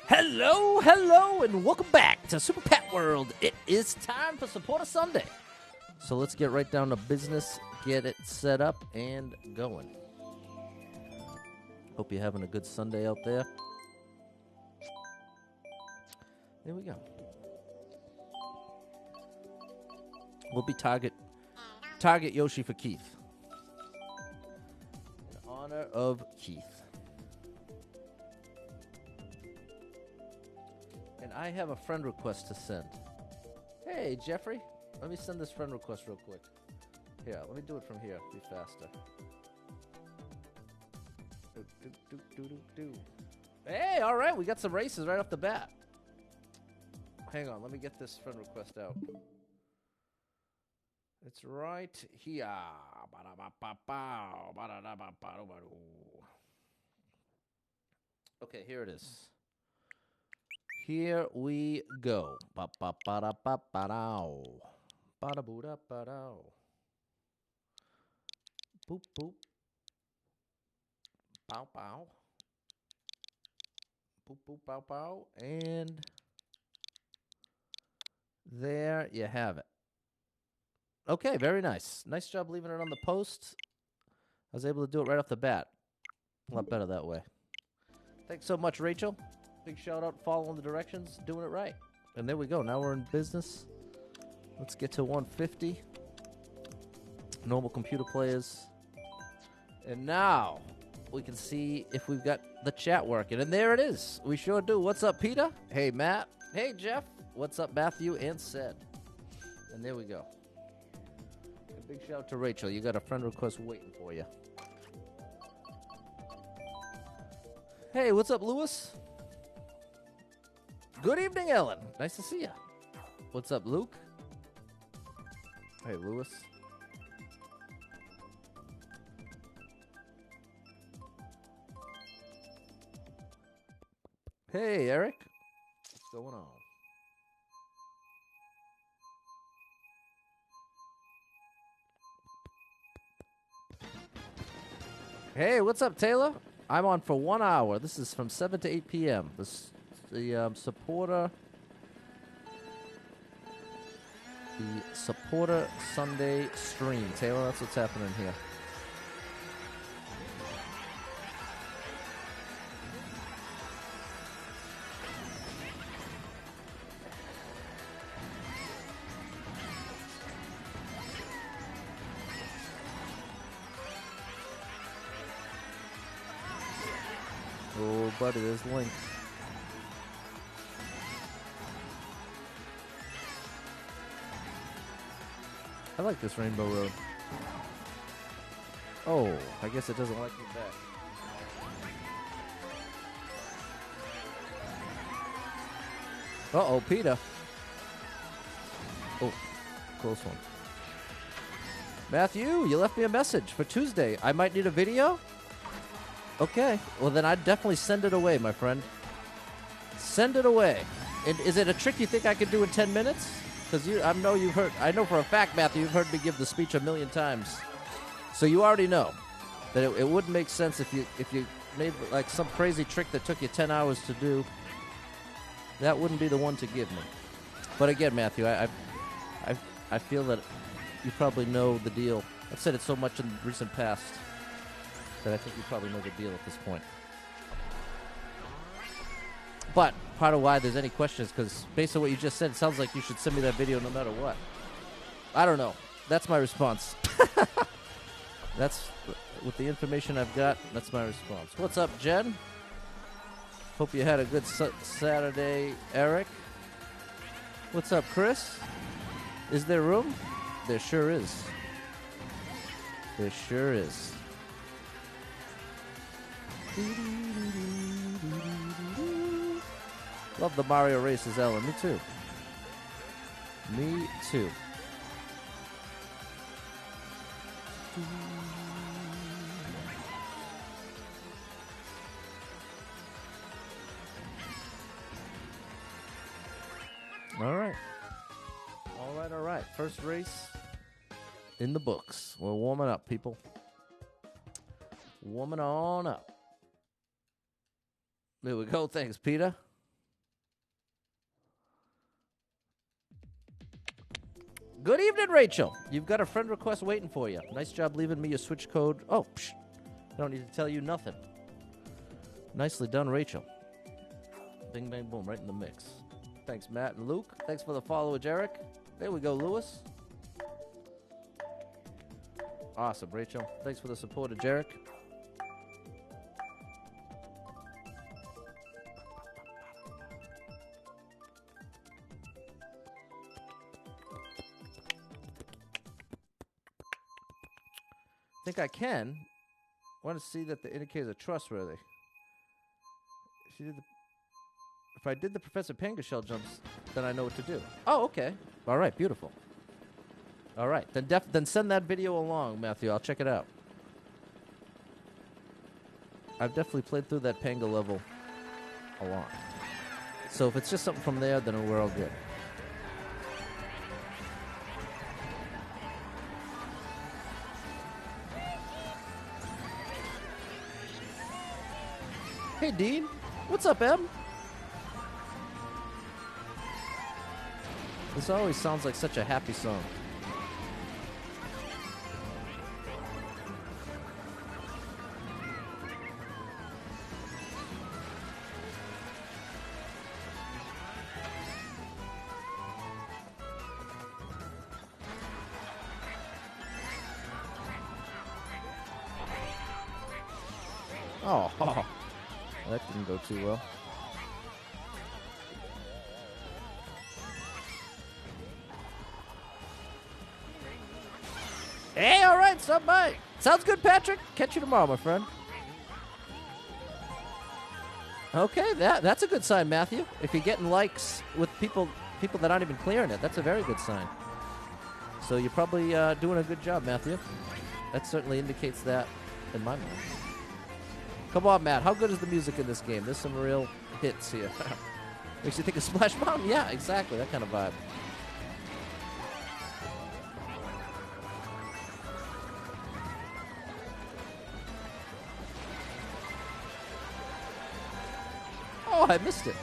Hello, hello, and welcome back to Super Pet World. It is time for Supporter Sunday. So let's get right down to business, get it set up and going. Hope you're having a good Sunday out there. There we go. We'll be target Yoshi for Keith. In honor of Keith. And I have a friend request to send. Hey, Jeffrey. Let me send this friend request real quick. Here, let me do it from here. Be faster. Hey, all right. We got some races right off the bat. Hang on. Let me get this friend request out. It's right here. Okay, here it is. Here we go. Ba-ba-ba-da-ba-ba-dow. Ba-da-boo-da-ba-dow. Boop, boop. Bow, bow. Boop, boop, bow, bow. And there you have it. Okay, very nice. Nice job leaving it on the post. I was able to do it right off the bat. A lot better that way. Thanks so much, Rachel. Big shout out, following the directions, doing it right. And there we go. Now we're in business. Let's get to 150. Normal computer players. And now we can see if we've got the chat working. And there it is. We sure do. What's up, Peter? Hey, Matt. Hey, Jeff. What's up, Matthew and Sid? And there we go. A big shout out to Rachel. You got a friend request waiting for you. Hey, what's up, Lewis? Good evening, Ellen. Nice to see you. What's up, Luke? Hey, Lewis. Hey, Eric. What's going on? Hey, what's up, Taylor? I'm on for 1 hour. This is from 7 to 8 p.m. The supporter Sunday stream. Taylor, that's what's happening here. Oh, buddy, there's Link. I like this Rainbow Road. Oh, I guess it doesn't like me back. Uh-oh, Peter. Oh, close one. Matthew, you left me a message for Tuesday. I might need a video? Okay, well then I'd definitely send it away, my friend. Send it away. And is it a trick you think I could do in 10 minutes? Because I know for a fact, Matthew, you've heard me give the speech a million times. So you already know that it wouldn't make sense if you made like some crazy trick that took you 10 hours to do. That wouldn't be the one to give me. But again, Matthew, I feel that you probably know the deal. I've said it so much in the recent past that I think you probably know the deal at this point. But part of why there's any questions, because based on what you just said, it sounds like you should send me that video no matter what. I don't know. That's my response. That's, with the information I've got, that's my response. What's up, Jen? Hope you had a good Saturday, Eric. What's up, Chris? Is there room? There sure is. There sure is. Love the Mario races, Ellen. Me too. Me too. All right. All right. First race in the books. We're warming up, people. Warming on up. There we go. Thanks, Peter. Good evening, Rachel. You've got a friend request waiting for you. Nice job leaving me your Switch code. Oh, psh. I don't need to tell you nothing. Nicely done, Rachel. Bing, bang, boom, right in the mix. Thanks, Matt and Luke. Thanks for the follow, Eric. There we go, Lewis. Awesome, Rachel. Thanks for the support, Jarek. Think I can. Want to see that the indicators are trustworthy. If I did the Professor Panga shell jumps, then I know what to do. Oh, okay. All right, beautiful. All right, then send that video along, Matthew. I'll check it out. I've definitely played through that Panga level a lot. So if it's just something from there, then we're all good. Hey, Dean. What's up, Em? This always sounds like such a happy song. Oh, that didn't go too well. Hey, all right, stop by. Sounds good, Patrick. Catch you tomorrow, my friend. Okay, that's a good sign, Matthew. If you're getting likes with people that aren't even clearing it, that's a very good sign. So you're probably doing a good job, Matthew. That certainly indicates that in my mind. Come on, Matt. How good is the music in this game? There's some real hits here. Makes you think of Splash Mountain? Yeah, exactly. That kind of vibe. Oh, I missed it.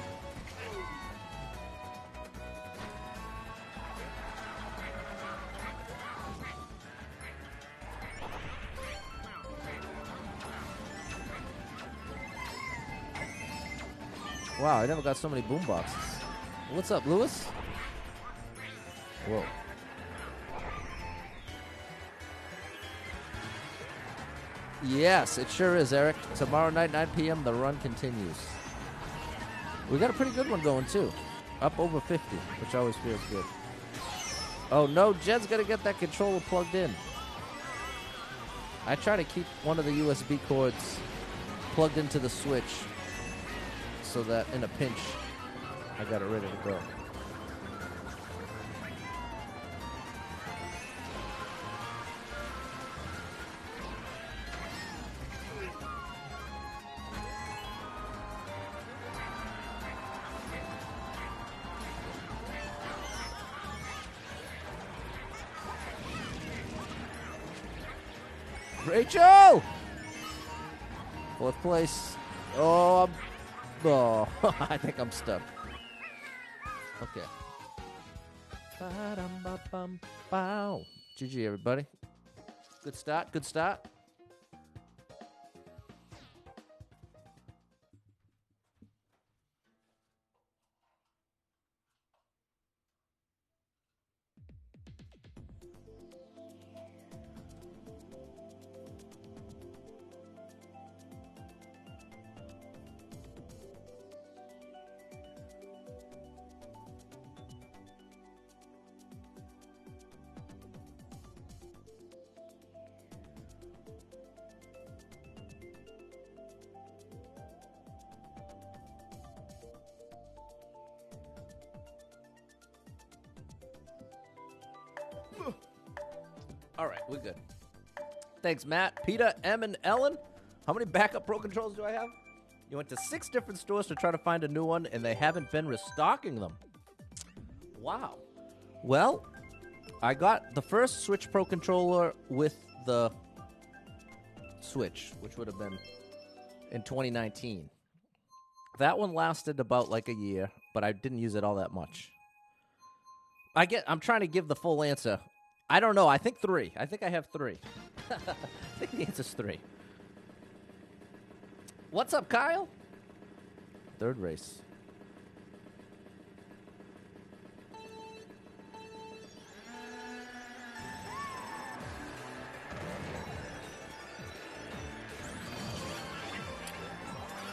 Wow, I never got so many boom boxes. What's up, Lewis? Whoa. Yes, it sure is, Eric. Tomorrow night, 9 p.m., the run continues. We got a pretty good one going, too. Up over 50, which always feels good. Oh, no, Jed's got to get that controller plugged in. I try to keep one of the USB cords plugged into the Switch so that in a pinch, I got it ready to go. Rachel! Fourth place. Oh, I think I'm stuck. Okay. GG, everybody. Good start. Good start. All right, we're good. Thanks, Matt, Peter, M, and Ellen. How many backup Pro Controllers do I have? You went to 6 different stores to try to find a new one, and they haven't been restocking them. Wow. Well, I got the first Switch Pro Controller with the Switch, which would have been in 2019. That one lasted about like a year, but I didn't use it all that much. I'm trying to give the full answer. I don't know. I think 3. I think I have 3. I think the answer's 3. What's up, Kyle? Third race.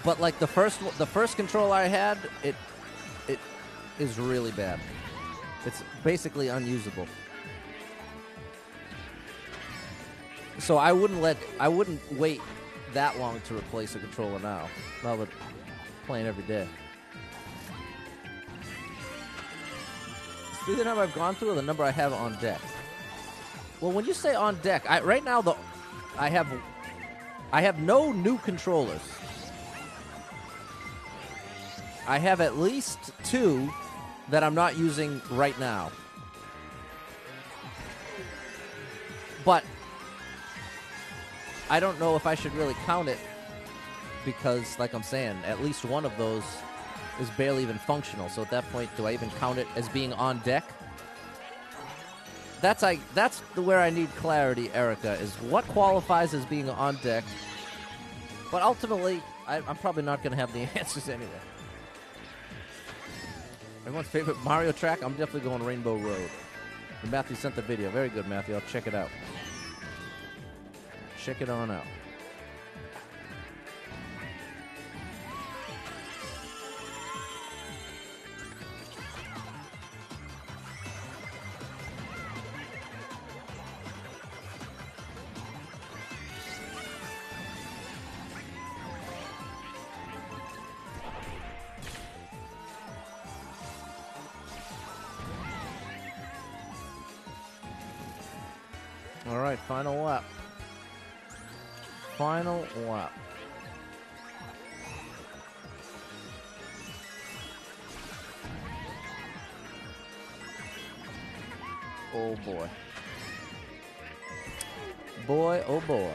But like the first control I had, it is really bad. It's basically unusable. So I wouldn't wait that long to replace a controller now. Now that playing every day. See the number I've gone through or the number I have on deck? Well, when you say on deck, right now I have no new controllers. I have at least 2 that I'm not using right now. But I don't know if I should really count it because, like I'm saying, at least one of those is barely even functional. So at that point, do I even count it as being on deck? That's where I need clarity, Erica, is what qualifies as being on deck. But ultimately, I'm probably not going to have the answers anyway. Everyone's favorite Mario track? I'm definitely going Rainbow Road. And Matthew sent the video. Very good, Matthew. I'll check it out. Check it on out. All right, final lap. Final lap. Oh boy. Boy, oh boy.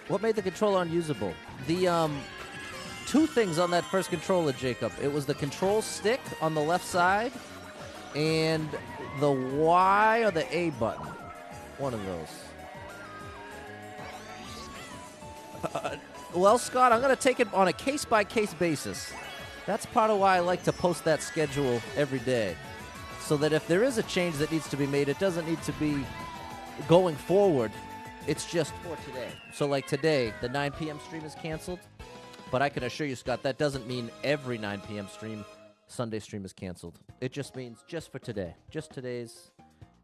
What made the controller unusable? The 2 things on that first controller, Jacob. It was the control stick on the left side and the Y or the A button. One of those. Well, Scott, I'm going to take it on a case-by-case basis. That's part of why I like to post that schedule every day. So that if there is a change that needs to be made, it doesn't need to be going forward. It's just for today. So like today, the 9 p.m. stream is canceled. But I can assure you, Scott, that doesn't mean every 9 p.m. Sunday stream is canceled. It just means just for today. Just today's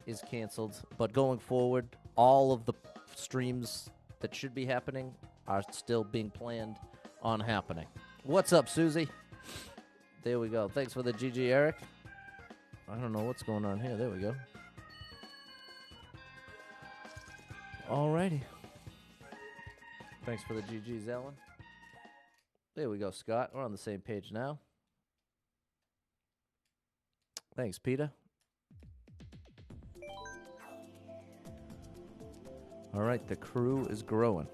is canceled. But going forward, all of the streams that should be happening are still being planned on happening. What's up, Susie? There we go. Thanks for the GG, Eric. I don't know what's going on here. There we go. Alrighty. Thanks for the GGs, Ellen. There we go, Scott. We're on the same page now. Thanks, Peter. All right, the crew is growing.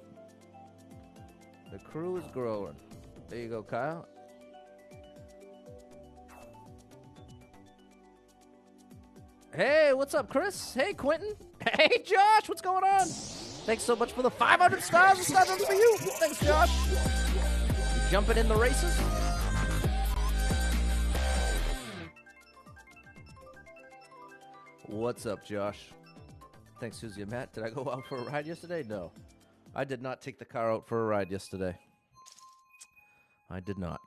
The crew is growing. There you go, Kyle. Hey, what's up, Chris? Hey, Quentin. Hey, Josh, what's going on? Thanks so much for the 500 stars. It's not for you. Thanks, Josh. You jumping in the races? What's up, Josh? Thanks, Susie and Matt. Did I go out for a ride yesterday? No. I did not take the car out for a ride yesterday. I did not.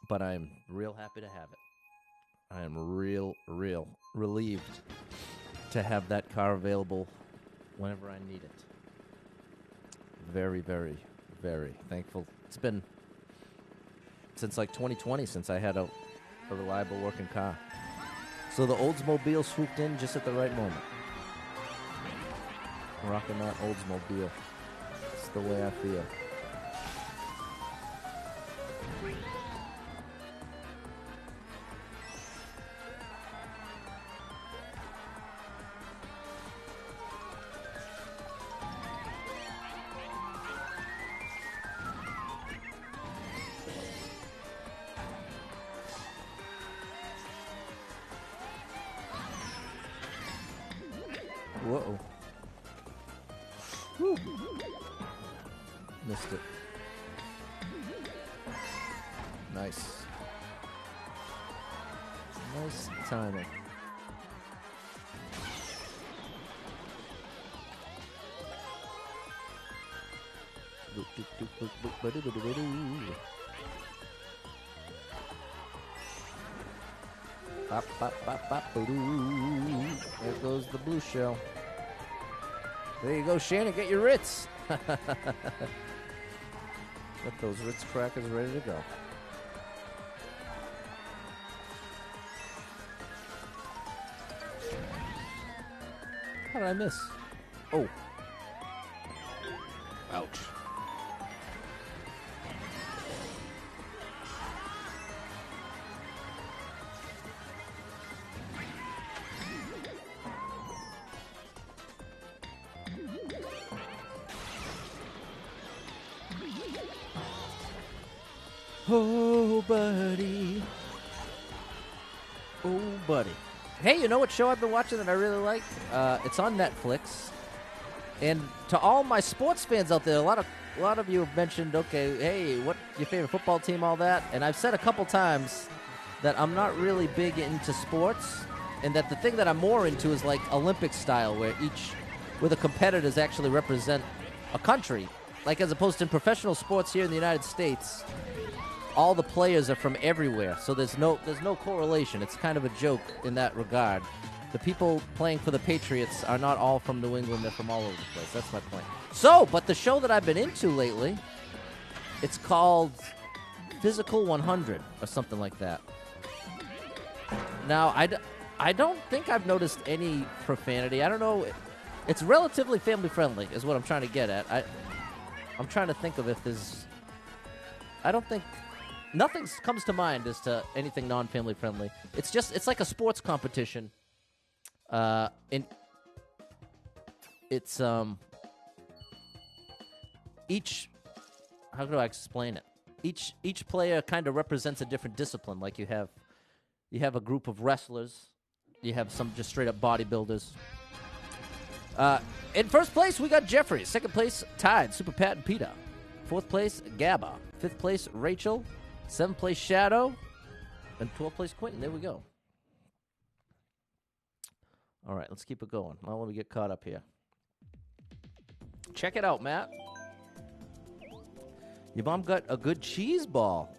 But I'm real happy to have it. I am real relieved to have that car available whenever I need it. Very, very, very thankful. It's been since like 2020 since I had a reliable working car. So the Oldsmobile swooped in just at the right moment. Rocking that Oldsmobile. It's the way I feel. Uh-oh. Whew. Missed it. Nice. Nice timing. Bop, bop, bop, bop, ba-doo. There goes the blue shell. There you go, Shannon. Get your Ritz. Get those Ritz crackers ready to go. How did I miss? Oh. Ouch. Oh, buddy. Oh, buddy. Hey, you know what show I've been watching that I really like? It's on Netflix. And to all my sports fans out there, a lot of you have mentioned, okay, hey, what your favorite football team, all that. And I've said a couple times that I'm not really big into sports, and that the thing that I'm more into is like Olympic style, where the competitors actually represent a country. Like as opposed to in professional sports here in the United States, all the players are from everywhere, so there's no correlation. It's kind of a joke in that regard. The people playing for the Patriots are not all from New England. They're from all over the place. That's my point. So, but the show that I've been into lately, it's called Physical 100 or something like that. Now, I don't think I've noticed any profanity. I don't know. It's relatively family-friendly is what I'm trying to get at. I'm trying to think of if there's... I don't think... Nothing comes to mind as to anything non-family friendly. It's like a sports competition. It's each, how do I explain it? Each player kind of represents a different discipline. Like you have a group of wrestlers, you have some just straight up bodybuilders. In first place we got Jeffrey. Second place Tide, Super Pat and Peter. Fourth place Gabba. Fifth place Rachel. Seventh place Shadow, and 12th place Quentin. There we go. All right, let's keep it going. Now let me get caught up here. Check it out, Matt. Your mom got a good cheese ball.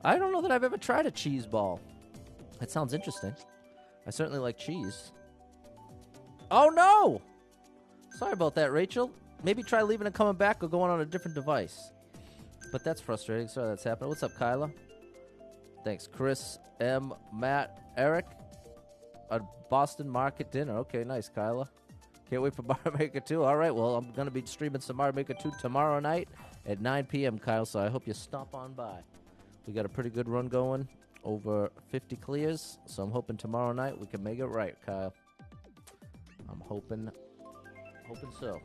I don't know that I've ever tried a cheese ball. That sounds interesting. I certainly like cheese. Oh, no! Sorry about that, Rachel. Maybe try leaving and coming back or going on a different device. But that's frustrating. Sorry that's happening. What's up, Kyla? Thanks, Chris, M, Matt, Eric. A Boston Market dinner. Okay, nice, Kyla. Can't wait for Mario Maker 2. All right, well, I'm going to be streaming some Mario Maker 2 tomorrow night at 9 p.m., Kyle, so I hope you stop on by. We got a pretty good run going, over 50 clears, so I'm hoping tomorrow night we can make it right, Kyle. I'm hoping so.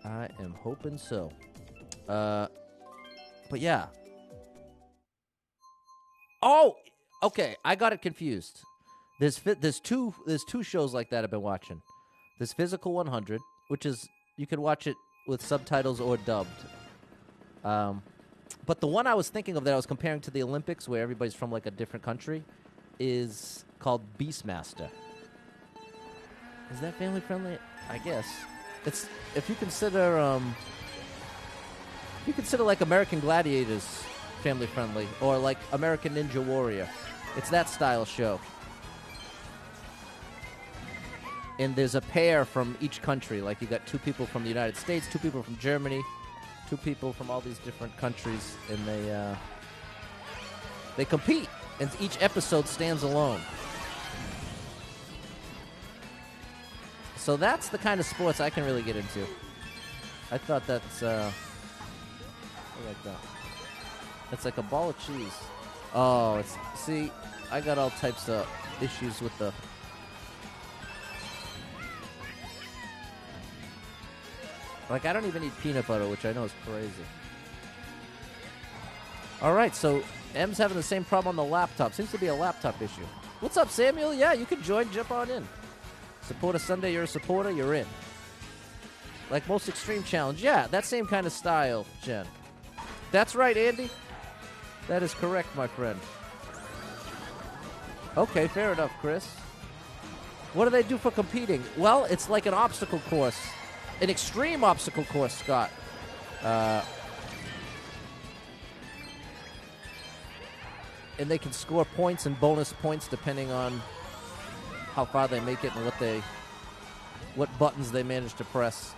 I am hoping so. But yeah. Oh, okay. I got it confused. There's two shows like that I've been watching. There's Physical 100, which is you can watch it with subtitles or dubbed. But the one I was thinking of that I was comparing to the Olympics, where everybody's from like a different country, is called Beastmaster. Is that family friendly? I guess. It's if you consider like American Gladiators family friendly, or like American Ninja Warrior. It's that style show. And there's a pair from each country. Like you got two people from the United States, two people from Germany, two people from all these different countries, and they compete, and each episode stands alone. So that's the kind of sports I can really get into. I thought that's, I like that. It's like a ball of cheese. Oh, see, I got all types of issues with the... Like, I don't even eat peanut butter, which I know is crazy. All right, so M's having the same problem on the laptop. Seems to be a laptop issue. What's up, Samuel? Yeah, you can join. Jump on in. Support a Sunday. You're a supporter. You're in. Like most extreme challenge. Yeah, that same kind of style, Jen. That's right, Andy. That is correct, my friend. Okay, fair enough, Chris. What do they do for competing? Well, it's like an obstacle course. An extreme obstacle course, Scott. And they can score points and bonus points depending on how far they make it and what buttons they manage to press.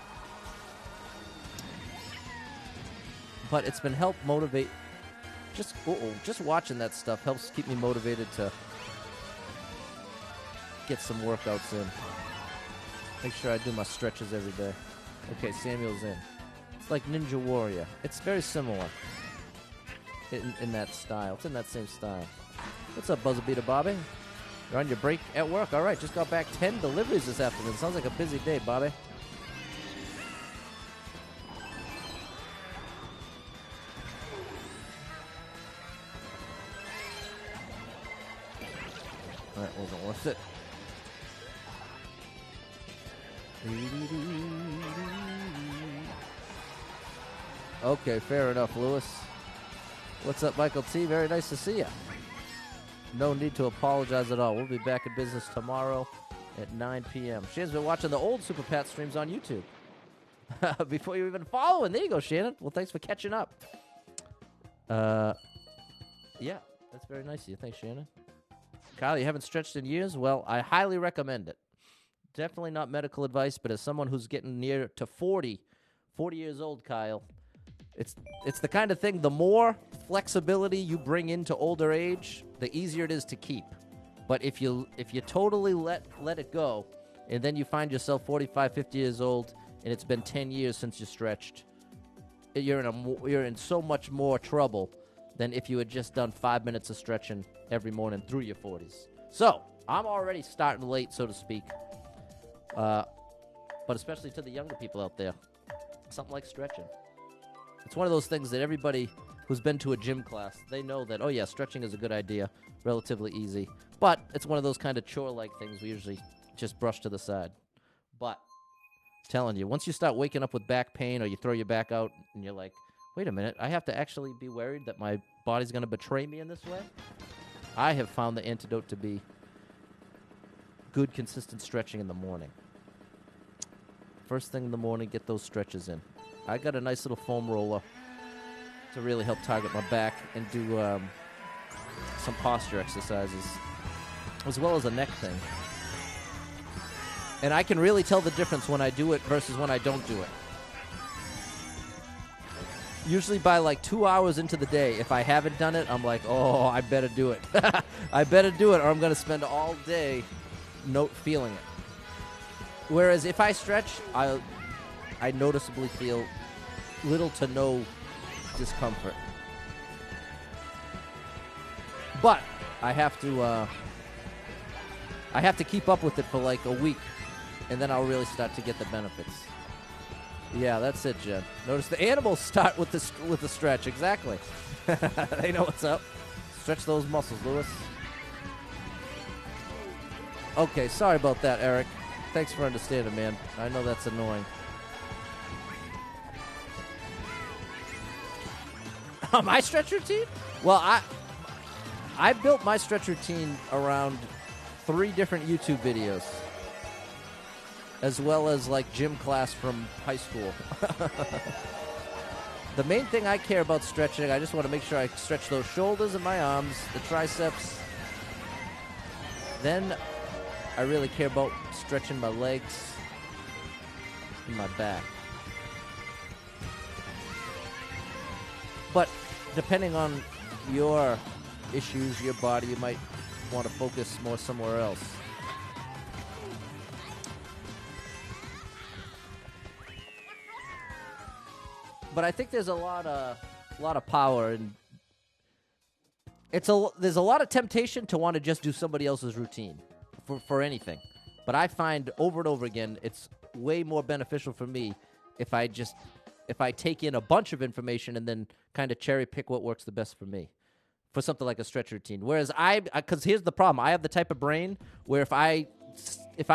But it's been helped motivate. Just watching that stuff helps keep me motivated to get some workouts in. Make sure I do my stretches every day. Okay, Samuel's in. It's like Ninja Warrior. It's very similar in that style. It's in that same style. What's up, Buzzerbeater Bobby? You're on your break at work? All right, just got back 10 deliveries this afternoon. Sounds like a busy day, Bobby. All right, wasn't worth it. Okay, fair enough, Lewis. What's up, Michael T? Very nice to see you. No need to apologize at all. We'll be back in business tomorrow at 9 p.m. Shannon's been watching the old Super Pat streams on YouTube. Before you even following. There you go, Shannon. Well, thanks for catching up. Yeah, that's very nice of you. Thanks, Shannon. Kyle, you haven't stretched in years? Well, I highly recommend it. Definitely not medical advice, but as someone who's getting near to 40 years old, Kyle, it's the kind of thing, the more flexibility you bring into older age, the easier it is to keep. But if you totally let it go, and then you find yourself 45, 50 years old, and it's been 10 years since you stretched, you're in so much more trouble than if you had just done 5 minutes of stretching every morning through your 40s. So, I'm already starting late, so to speak. But especially to the younger people out there, something like stretching. It's one of those things that everybody who's been to a gym class, they know that, oh yeah, stretching is a good idea, relatively easy. But it's one of those kind of chore-like things we usually just brush to the side. But, telling you, once you start waking up with back pain or you throw your back out and you're like, wait a minute, I have to actually be worried that my body's going to betray me in this way? I have found the antidote to be good, consistent stretching in the morning. First thing in the morning, get those stretches in. I got a nice little foam roller to really help target my back and do some posture exercises, as well as a neck thing. And I can really tell the difference when I do it versus when I don't do it. Usually by like 2 hours into the day, if I haven't done it, I'm like, oh, I better do it. I better do it or I'm going to spend all day feeling it. Whereas if I stretch, I noticeably feel little to no discomfort. But I have to keep up with it for like a week, and then I'll really start to get the benefits. Yeah, that's it, Jen. Notice the animals start with the stretch. Exactly. They know what's up. Stretch those muscles, Lewis. Okay, sorry about that, Eric. Thanks for understanding, man. I know that's annoying. My stretch routine? Well, I built my stretch routine around 3 different YouTube videos, as well as like gym class from high school. The main thing I care about stretching, I just want to make sure I stretch those shoulders and my arms, the triceps. Then I really care about stretching my legs and my back. But depending on your issues, your body, you might want to focus more somewhere else. But I think there's a lot of power, and there's a lot of temptation to want to just do somebody else's routine for anything. But I find over and over again, it's way more beneficial for me if I take in a bunch of information and then kind of cherry pick what works the best for me. for something like a stretch routine. Whereas because here's the problem. I have the type of brain where if I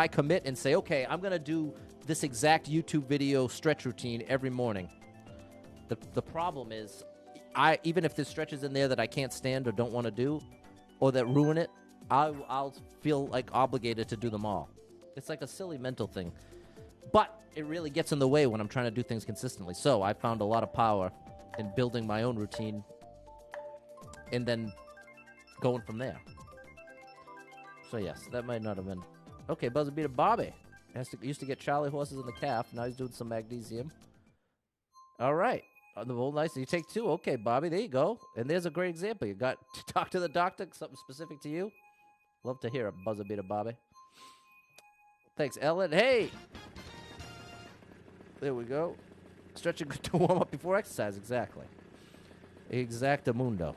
commit and say, okay, I'm going to do this exact YouTube video stretch routine every morning, the problem is even if there's stretches in there that I can't stand or don't want to do or that ruin it, I'll feel like obligated to do them all. It's like a silly mental thing. But it really gets in the way when I'm trying to do things consistently. So I found a lot of power in building my own routine and then going from there. So, yes, that might not have been... Okay, Buzzer Beater Bobby. Used to get Charlie horses in the calf. Now he's doing some magnesium. All right. On the whole, nice. You take 2. Okay, Bobby, there you go. And there's a great example. You got to talk to the doctor, something specific to you. Love to hear it, Buzzer Beater Bobby. Thanks, Ellen. Hey! There we go. Stretching to warm up before exercise, exactly. Exactamundo.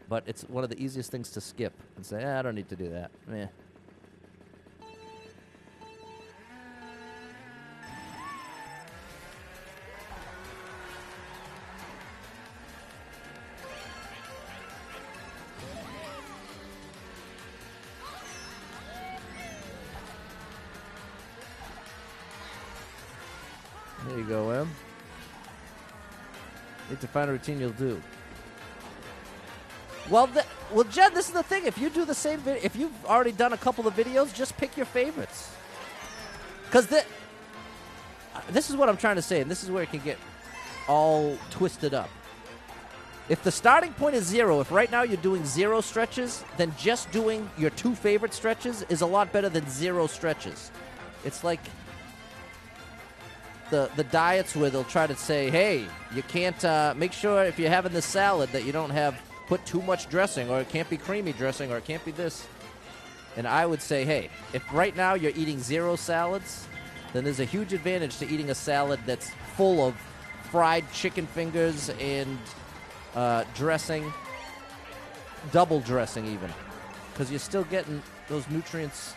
But it's one of the easiest things to skip and say, I don't need to do that. Meh. There you go, Em. Need to find a routine you'll do. Well, Jen, this is the thing. If you do the same video, if you've already done a couple of videos, just pick your favorites. Because this is what I'm trying to say, and this is where it can get all twisted up. If the starting point is 0, if right now you're doing 0 stretches, then just doing your 2 favorite stretches is a lot better than 0 stretches. It's like the diets where they'll try to say, hey, you can't make sure if you're having this salad that you don't put too much dressing, or it can't be creamy dressing, or it can't be this. And I would say, hey, if right now you're eating 0 salads, then there's a huge advantage to eating a salad that's full of fried chicken fingers and dressing, double dressing even, because you're still getting those nutrients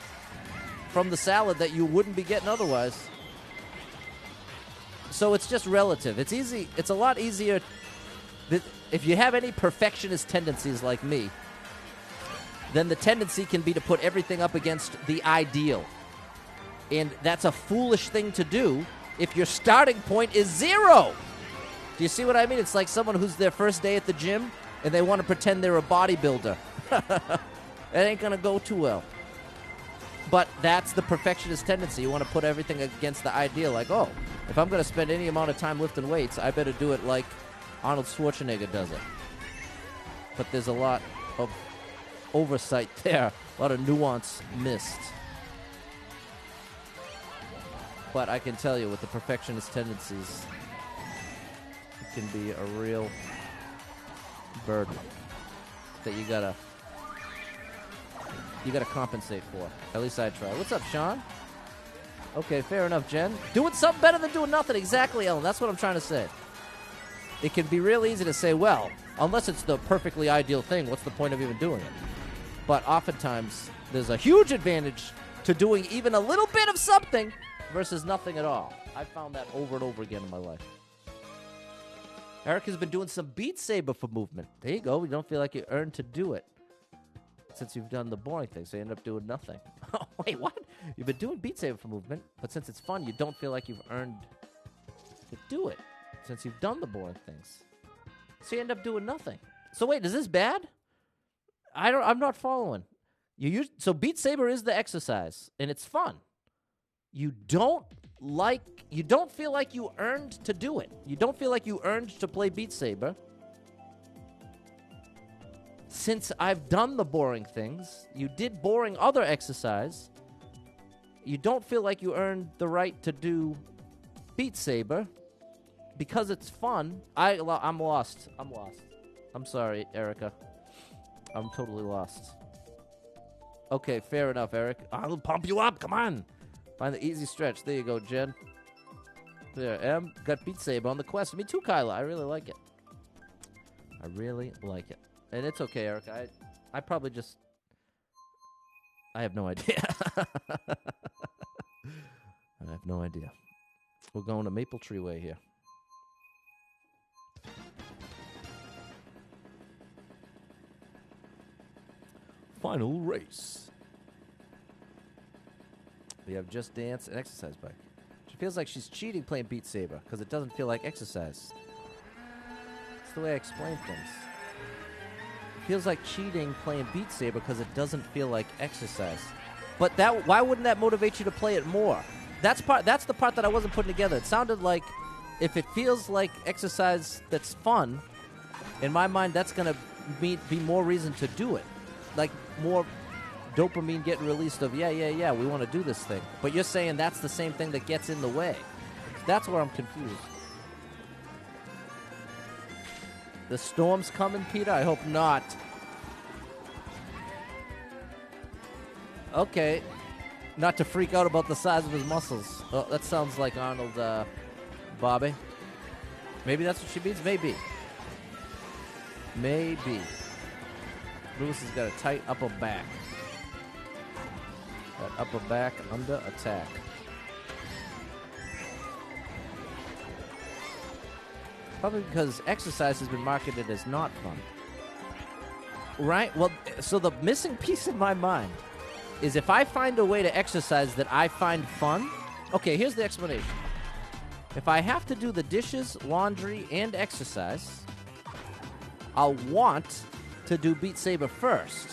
from the salad that you wouldn't be getting otherwise. So it's just relative. It's easy. It's a lot easier. If you have any perfectionist tendencies like me, then the tendency can be to put everything up against the ideal. And that's a foolish thing to do if your starting point is 0. Do you see what I mean? It's like someone who's their first day at the gym and they want to pretend they're a bodybuilder. It ain't going to go too well. But that's the perfectionist tendency. You want to put everything against the ideal. Like, oh, if I'm going to spend any amount of time lifting weights, I better do it like Arnold Schwarzenegger does it. But there's a lot of oversight there. A lot of nuance missed. But I can tell you, with the perfectionist tendencies, it can be a real burden that you gotta compensate for. At least I try. What's up, Sean? Okay, fair enough, Jen. Doing something better than doing nothing. Exactly, Ellen. That's what I'm trying to say. It can be real easy to say, well, unless it's the perfectly ideal thing, what's the point of even doing it? But oftentimes, there's a huge advantage to doing even a little bit of something versus nothing at all. I've found that over and over again in my life. Eric has been doing some Beat Saber for movement. There you go. You don't feel like you earned to do it since you've done the boring thing, so you end up doing nothing. Oh, wait, what? You've been doing Beat Saber for movement, but since it's fun, you don't feel like you've earned to do it since you've done the boring things. So you end up doing nothing. So wait, is this bad? I'm not following. So Beat Saber is the exercise, and it's fun. You don't feel like you earned to do it. You don't feel like you earned to play Beat Saber. Since I've done the boring things, you did boring other exercise, you don't feel like you earned the right to do Beat Saber because it's fun. I'm lost. I'm sorry, Erica. I'm totally lost. Okay, fair enough, Eric. I'll pump you up. Come on. Find the easy stretch. There you go, Jen. There, M. Got Beat Saber on the quest. Me too, Kyla. I really like it. I really like it. And it's okay, Eric. I probably just... I have no idea. I have no idea. We're going to Maple Tree Way here. final race. We have Just Dance and Exercise Bike. She feels like she's cheating playing Beat Saber because it doesn't feel like exercise. That's the way I explain things. It feels like cheating playing Beat Saber because it doesn't feel like exercise. But why wouldn't that motivate you to play it more? That's the part that I wasn't putting together. It sounded like if it feels like exercise that's fun, in my mind, that's going to be more reason to do it. Like more dopamine getting released of, yeah, we want to do this thing. But you're saying that's the same thing that gets in the way. That's where I'm confused. The storm's coming, Peter? I hope not. Okay. Not to freak out about the size of his muscles. Oh, that sounds like Arnold Bobby. Maybe that's what she means? Maybe. Maybe. Lewis has got a tight upper back. That upper back under attack. Probably because exercise has been marketed as not fun. Right? Well, so the missing piece in my mind is if I find a way to exercise that I find fun. Okay, here's the explanation. If I have to do the dishes, laundry, and exercise, I'll want to do Beat Saber first.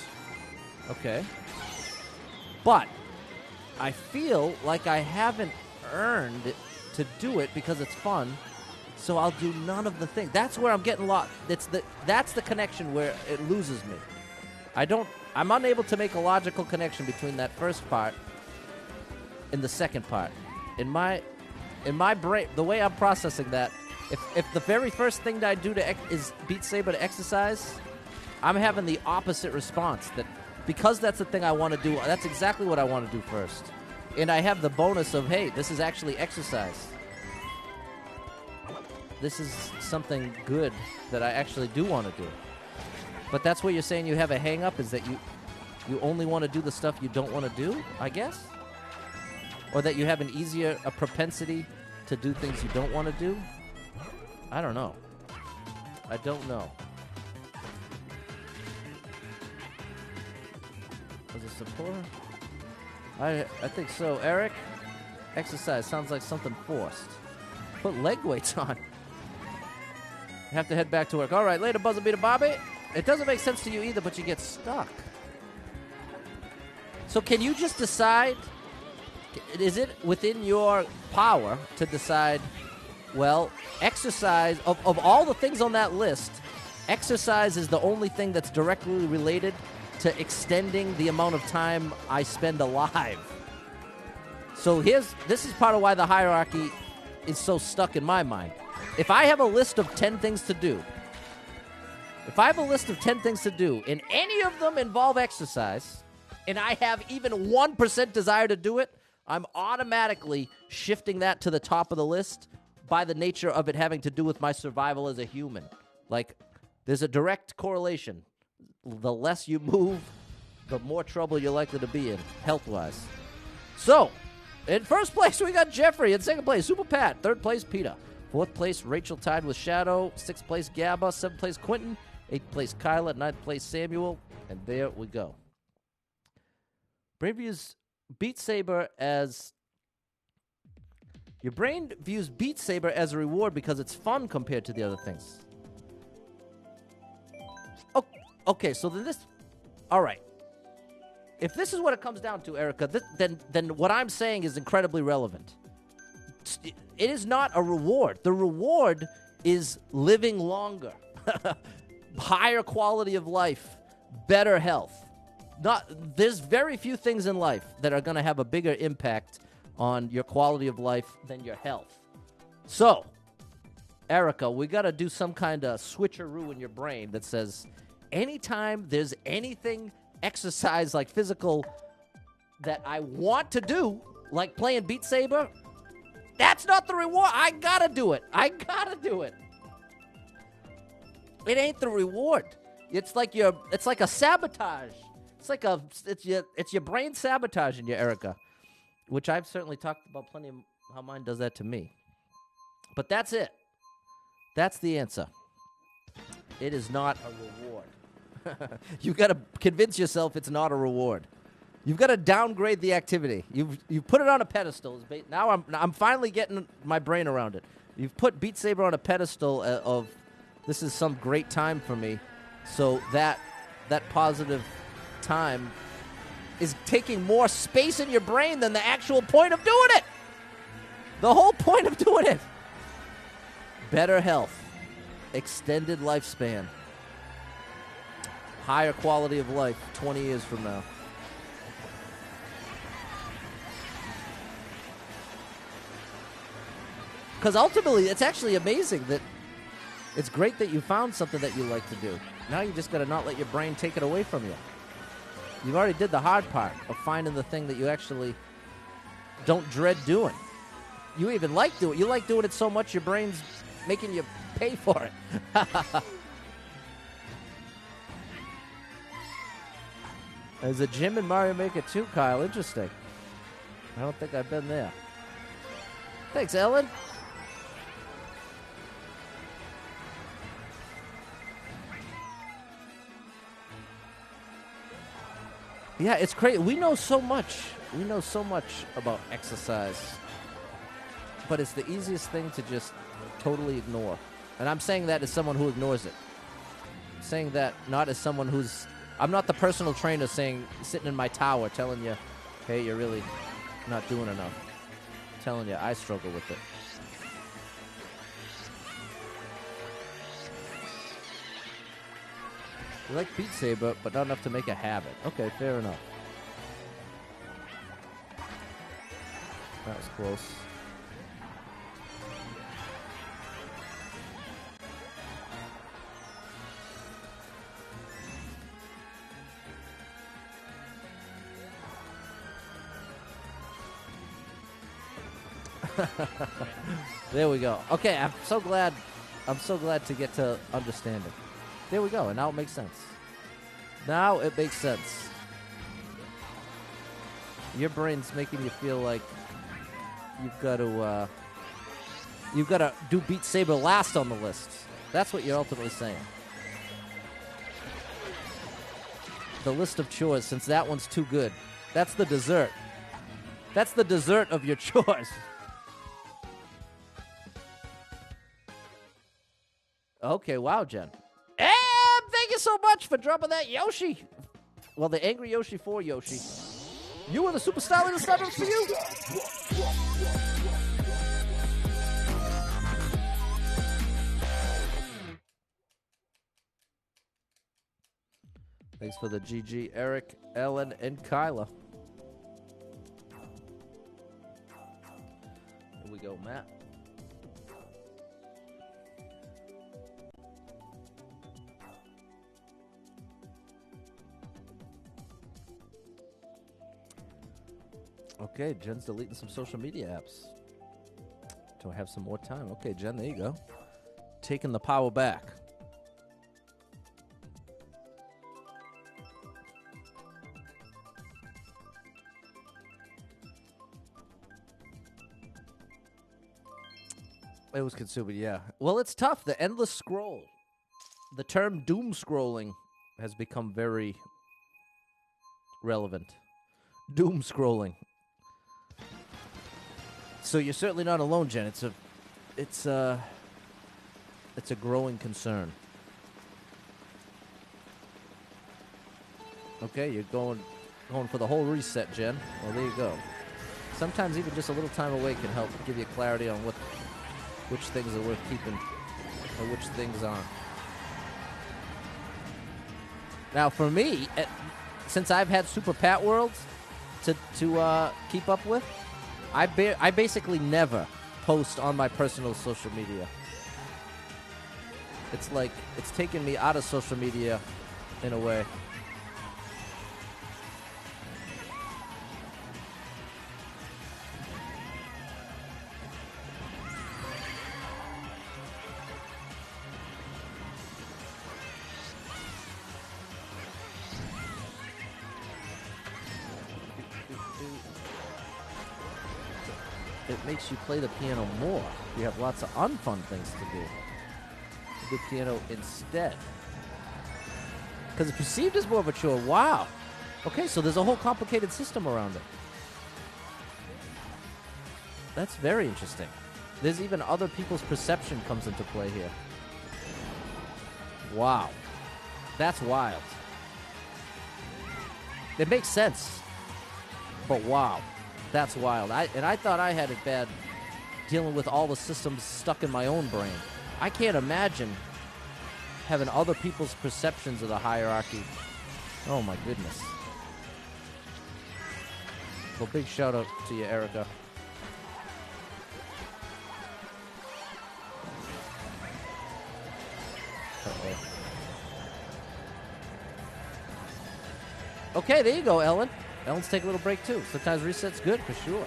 Okay. But I feel like I haven't earned it to do it because it's fun, so I'll do none of the things. That's where I'm getting lost. That's the connection where it loses me. I'm unable to make a logical connection between that first part and the second part. In my brain, the way I'm processing that, if the very first thing that I do is Beat Saber to exercise, I'm having the opposite response. That because that's the thing I want to do, that's exactly what I want to do first. And I have the bonus of, hey, this is actually exercise. This is something good that I actually do want to do. But that's what you're saying you have a hang-up, is that you only want to do the stuff you don't want to do, I guess? Or that you have a propensity to do things you don't want to do? I don't know. I don't know. Was it supporter? I think so. Eric, exercise sounds like something forced. Put leg weights on. Have to head back to work. All right, later, Buzzer Beater Bobby. It doesn't make sense to you either, but you get stuck. So can you just decide, is it within your power to decide, well, exercise, of all the things on that list, exercise is the only thing that's directly related to extending the amount of time I spend alive. So this is part of why the hierarchy is so stuck in my mind. If I have a list of 10 things to do, and any of them involve exercise, and I have even 1% desire to do it, I'm automatically shifting that to the top of the list by the nature of it having to do with my survival as a human. Like, there's a direct correlation. The less you move, the more trouble you're likely to be in, health-wise. So, in first place, we got Jeffrey. In second place, Super Pat. Third place, Peter. Fourth place, Rachel tied with Shadow. Sixth place, Gabba. Seventh place, Quentin. Eighth place, Kyla. Ninth place, Samuel. And there we go. Brain views Beat Saber as... Your brain views Beat Saber as a reward because it's fun compared to the other things. Okay, so then this... All right. If this is what it comes down to, Erica, then what I'm saying is incredibly relevant. It is not a reward. The reward is living longer, higher quality of life, better health. There's very few things in life that are going to have a bigger impact on your quality of life than your health. So, Erica, we got to do some kind of switcheroo in your brain that says, anytime there's anything exercise, like physical, that I want to do, like playing Beat Saber, that's not the reward. I gotta do it. It ain't the reward. It's like a sabotage. It's your brain sabotaging you, Erica, which I've certainly talked about plenty of how mine does that to me. But that's it. That's the answer. It is not a reward. You've got to convince yourself it's not a reward. You've got to downgrade the activity. You've put it on a pedestal. Now I'm finally getting my brain around it. You've put Beat Saber on a pedestal of this is some great time for me. So that positive time is taking more space in your brain than the actual point of doing it. The whole point of doing it. Better health, extended lifespan, higher quality of life 20 years from now. Because ultimately, it's actually amazing that it's great that you found something that you like to do. Now you just got to not let your brain take it away from you. You've already did the hard part of finding the thing that you actually don't dread doing. You even like doing it. You like doing it so much your brain's making you pay for it. There's a gym in Mario Maker 2, Kyle. Interesting. I don't think I've been there. Thanks, Ellen. Yeah, it's crazy. We know so much. We know so much about exercise. But it's the easiest thing to just totally ignore. And I'm saying that as someone who ignores it. I'm saying that not as someone who's... I'm not the personal trainer sitting in my tower telling you, hey, you're really not doing enough. I'm telling you, I struggle with it. You like Beat Saber, but not enough to make a habit. Okay, fair enough. That was close. There we go. Okay, I'm so glad to get to understanding. There we go, and now it makes sense. Now it makes sense. Your brain's making you feel like you've got to do Beat Saber last on the list. That's what you're ultimately saying. The list of chores, since that one's too good. That's the dessert. That's the dessert of your chores. Okay, wow, Jen. Thank you so much for dropping that Yoshi. Well, the Angry Yoshi for Yoshi. You and the Superstar Little Stubbers for you. Thanks for the GG, Eric, Ellen, and Kyla. Here we go, Matt. Okay, Jen's deleting some social media apps. Do I have some more time? Okay, Jen, there you go. Taking the power back. It was consuming, yeah. Well, it's tough. The endless scroll. The term doom scrolling has become very relevant. Doom scrolling. So you're certainly not alone, Jen. It's a growing concern. Okay, you're going for the whole reset, Jen. Well, there you go. Sometimes even just a little time away can help give you clarity on which things are worth keeping or which things aren't. Now, for me, since I've had Super Pat Worlds to keep up with, I basically never post on my personal social media. It's like it's taken me out of social media in a way. It makes you play the piano more. You have lots of unfun things to do. Do piano instead. Because it's perceived as more of a chore. Wow. Okay, so there's a whole complicated system around it. That's very interesting. There's even other people's perception comes into play here. Wow. That's wild. It makes sense. But wow. That's wild. I thought I had it bad dealing with all the systems stuck in my own brain. I can't imagine having other people's perceptions of the hierarchy. Oh my goodness. Well, big shout out to you, Erica. Uh-oh. Okay, there you go, Ellen. Ellen's taking a little break too. Sometimes reset's good for sure.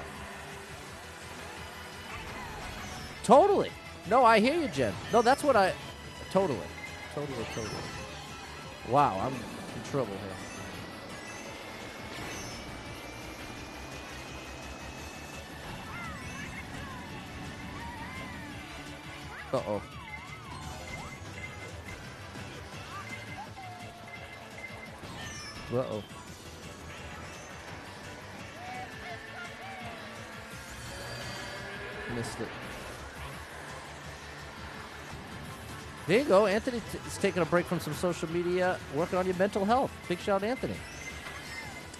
Totally. No, I hear you, Jen. No, that's what I... Totally. Wow, I'm in trouble here. Uh-oh. Uh-oh. Missed it. There you go. Anthony is taking a break from some social media, working on your mental health. Big shout out, Anthony.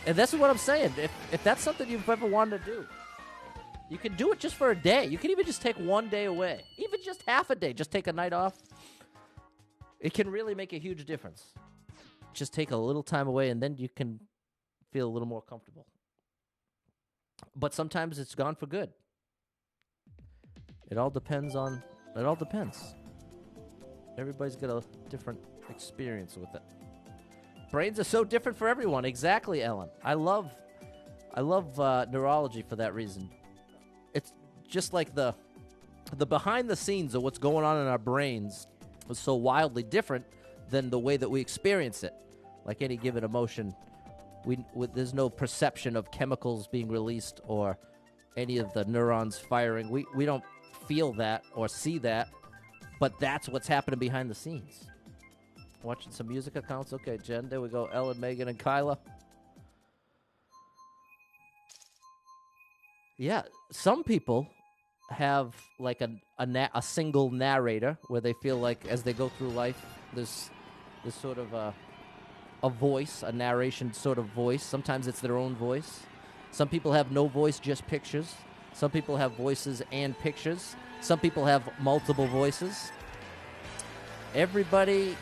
And this is what I'm saying. If that's something you've ever wanted to do, you can do it just for a day. You can even just take one day away. Even just half a day. Just take a night off. It can really make a huge difference. Just take a little time away, and then you can feel a little more comfortable. But sometimes it's gone for good. It all depends. Everybody's got a different experience with it. Brains are so different for everyone. Exactly, Ellen. I love neurology for that reason. It's just like the behind the scenes of what's going on in our brains is so wildly different than the way that we experience it. Like any given emotion, there's no perception of chemicals being released or any of the neurons firing. We don't feel that or see that. But that's what's happening behind the scenes. Watching some music accounts. Okay, Jen, there we go. Ellen, Megan, and Kyla. Yeah, some people have like a single narrator where they feel like as they go through life, there's sort of a voice, a narration sort of voice. Sometimes it's their own voice. Some people have no voice, just pictures. Some people have voices and pictures. Some people have multiple voices. Everybody,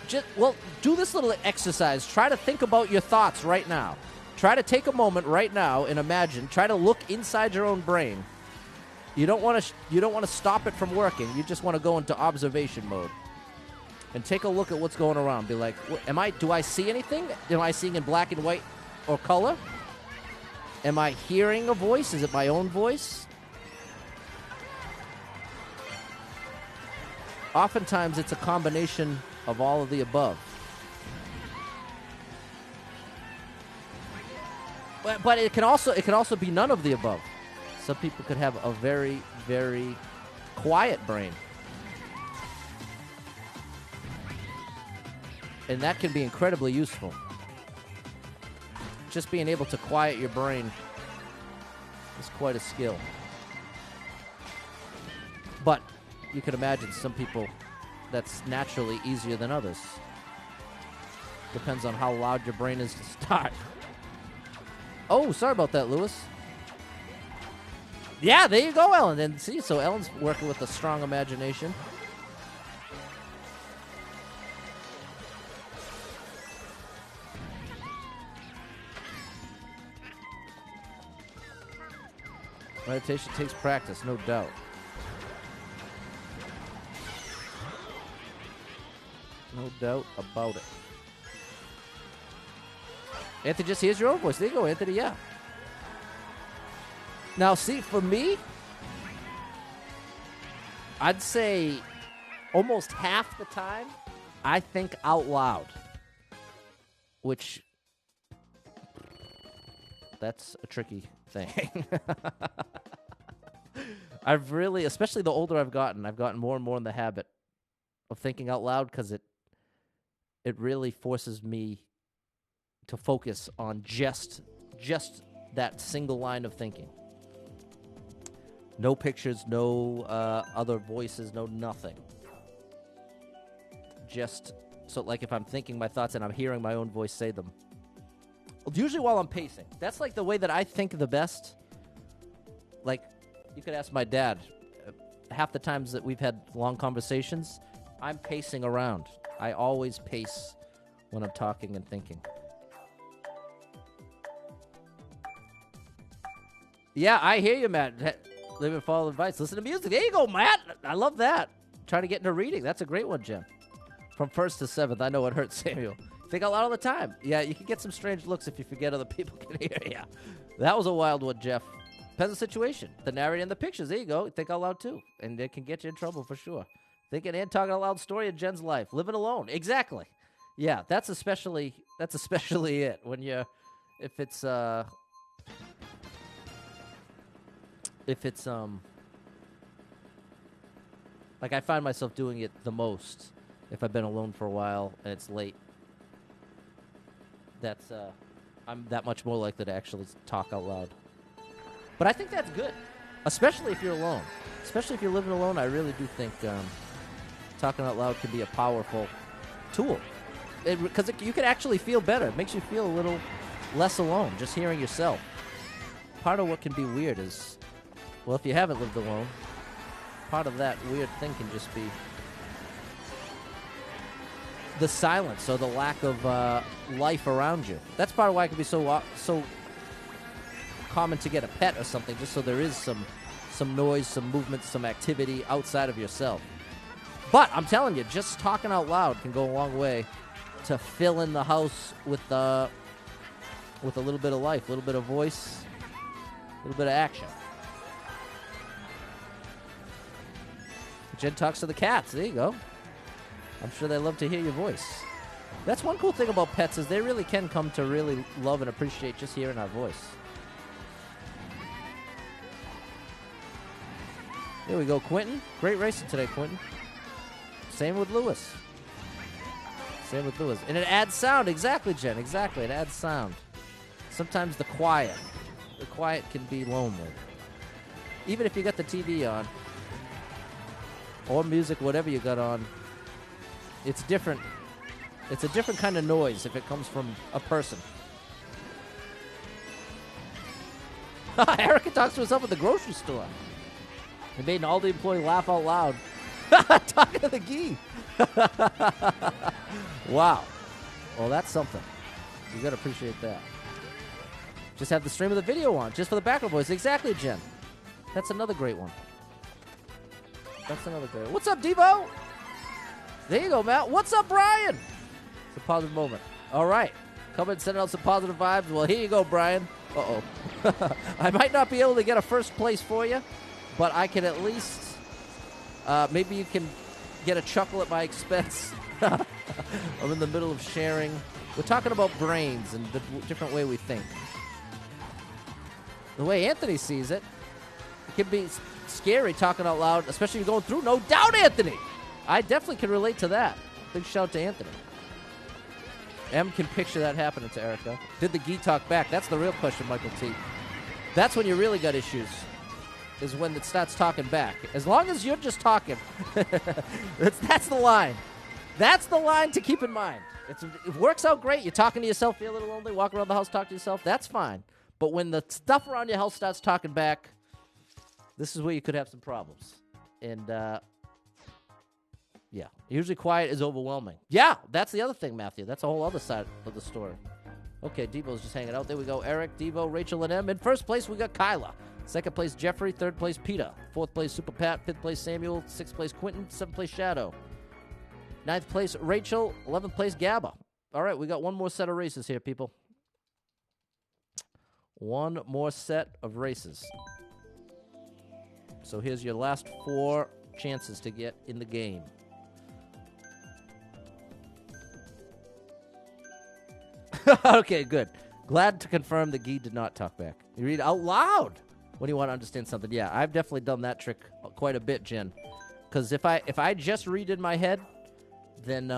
do this little exercise. Try to think about your thoughts right now. Try to take a moment right now and imagine. Try to look inside your own brain. You don't want to stop it from working. You just want to go into observation mode and take a look at what's going around. Be like, do I see anything? Am I seeing in black and white or color? Am I hearing a voice? Is it my own voice? Oftentimes, it's a combination of all of the above. But it can also be none of the above. Some people could have a very, very quiet brain. And that can be incredibly useful. Just being able to quiet your brain is quite a skill. But you can imagine some people that's naturally easier than others. Depends on how loud your brain is to start. Oh, sorry about that, Lewis. Yeah, there you go, Ellen. And see, so Ellen's working with a strong imagination. Meditation takes practice, no doubt. No doubt about it. Anthony just hears your own voice. There you go, Anthony, yeah. Now, see, for me, I'd say almost half the time, I think out loud. Which, that's a tricky thing. I've really, especially the older I've gotten more and more in the habit of thinking out loud because it really forces me to focus on just that single line of thinking. No pictures, no other voices, no nothing. Just so, like, if I'm thinking my thoughts and I'm hearing my own voice say them. Usually while I'm pacing. That's like the way that I think the best. Like, you could ask my dad. Half the times that we've had long conversations, I'm pacing around. I always pace when I'm talking and thinking. Yeah, I hear you, Matt. Live and follow advice. Listen to music. There you go, Matt. I love that. Trying to get into reading. That's a great one, Jim. From 1st to 7th, I know it hurts, Samuel. Think out loud all the time. Yeah, you can get some strange looks if you forget other people can hear you. That was a wild one, Jeff. Depends on the situation. The narrating and the pictures. There you go. Think out loud, too. And it can get you in trouble for sure. Thinking and talking out loud story of Jen's life. Living alone. Exactly. Yeah, that's especially it. When you're, if it's like, I find myself doing it the most if I've been alone for a while and it's late. That's I'm that much more likely to actually talk out loud. But I think that's good, especially if you're alone. Especially if you're living alone, I really do think talking out loud can be a powerful tool. Because you can actually feel better. It makes you feel a little less alone, just hearing yourself. Part of what can be weird is, well, if you haven't lived alone, part of that weird thing can just be the silence or the lack of life around you. That's part of why it can be so common to get a pet or something, just so there is some noise, some movement, some activity outside of yourself. But I'm telling you, just talking out loud can go a long way to fill in the house with a little bit of life, a little bit of voice, a little bit of action. Jen talks to the cats. There you go. I'm sure they love to hear your voice. That's one cool thing about pets is they really can come to really love and appreciate just hearing our voice. Here we go, Quentin. Great racing today, Quentin. Same with Lewis. And it adds sound. Exactly, Jen. Exactly. It adds sound. Sometimes the quiet can be lonely. Even if you got the TV on or music, whatever you got on, it's different. It's a different kind of noise if it comes from a person. Erica talks to herself at the grocery store. It made an Aldi employee laugh out loud. Talking to the gee. Wow. Well, that's something. You got to appreciate that. Just have the stream of the video on, just for the background voice. Exactly, Jen. That's another great one. What's up, Devo? There you go, Matt. What's up, Brian? It's a positive moment. All right. Come and send out some positive vibes. Well, here you go, Brian. Uh-oh. I might not be able to get a first place for you, but I can at least, maybe you can get a chuckle at my expense. I'm in the middle of sharing. We're talking about brains and the different way we think. The way Anthony sees it, it can be scary talking out loud, especially if you're going through. No doubt, Anthony. I definitely can relate to that. Big shout out to Anthony. M can picture that happening to Erica. Did the gee talk back? That's the real question, Michael T. That's when you really got issues, is when it starts talking back. As long as you're just talking, that's the line. That's the line to keep in mind. It works out great. You're talking to yourself, feel a little lonely, walk around the house, talk to yourself. That's fine. But when the stuff around your house starts talking back, this is where you could have some problems. And, yeah, usually quiet is overwhelming. Yeah, that's the other thing, Matthew. That's a whole other side of the story. Okay, Devo's just hanging out. There we go. Eric, Devo, Rachel, and M. In first place, we got Kyla. Second place, Jeffrey. Third place, Peter. Fourth place, Super Pat. Fifth place, Samuel. Sixth place, Quentin. Seventh place, Shadow. Ninth place, Rachel. 11th place, Gabba. All right, we got one more set of races here, people. One more set of races. So here's your last 4 chances to get in the game. Okay, good. Glad to confirm that Guy did not talk back. You read out loud when you want to understand something. Yeah, I've definitely done that trick quite a bit, Jen. Because if I just read in my head, then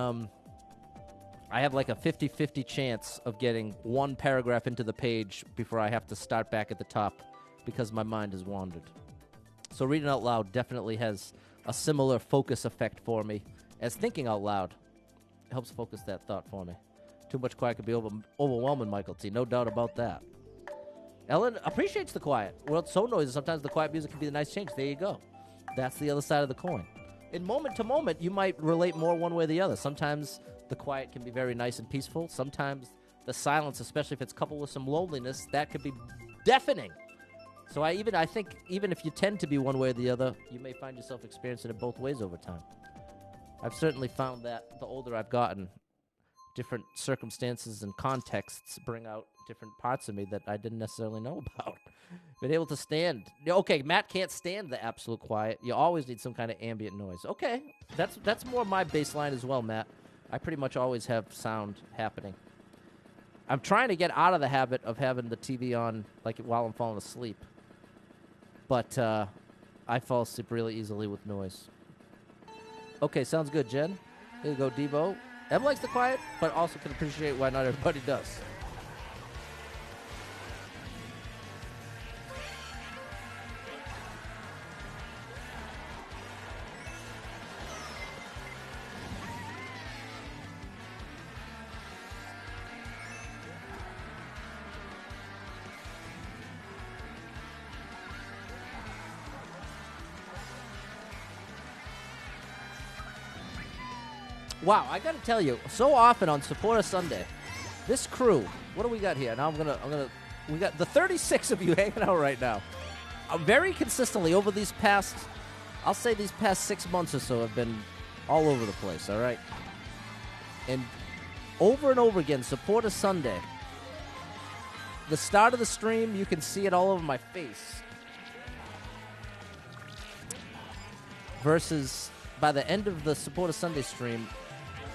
I have like a 50-50 chance of getting one paragraph into the page before I have to start back at the top because my mind has wandered. So reading out loud definitely has a similar focus effect for me as thinking out loud. It helps focus that thought for me. Too much quiet could be overwhelming, Michael T. No doubt about that. Ellen appreciates the quiet. World's so noisy, sometimes the quiet music can be the nice change. There you go. That's the other side of the coin. In moment to moment, you might relate more one way or the other. Sometimes the quiet can be very nice and peaceful. Sometimes the silence, especially if it's coupled with some loneliness, that could be deafening. So I think even if you tend to be one way or the other, you may find yourself experiencing it both ways over time. I've certainly found that the older I've gotten, different circumstances and contexts bring out different parts of me that I didn't necessarily know about. Been able to stand. Okay, Matt can't stand the absolute quiet. You always need some kind of ambient noise. Okay, that's more my baseline as well, Matt. I pretty much always have sound happening. I'm trying to get out of the habit of having the TV on like while I'm falling asleep. But I fall asleep really easily with noise. Okay, sounds good, Jen. Here you go, Devo. Em likes the quiet, but also can appreciate why not everybody does. Wow, I gotta tell you, so often on Supporter Sunday, this crew, what do we got here? Now we got the 36 of you hanging out right now. Very consistently over these past, I'll say these past 6 months or so have been all over the place, all right? And over again, Supporter Sunday, the start of the stream, you can see it all over my face. Versus by the end of the Supporter Sunday stream,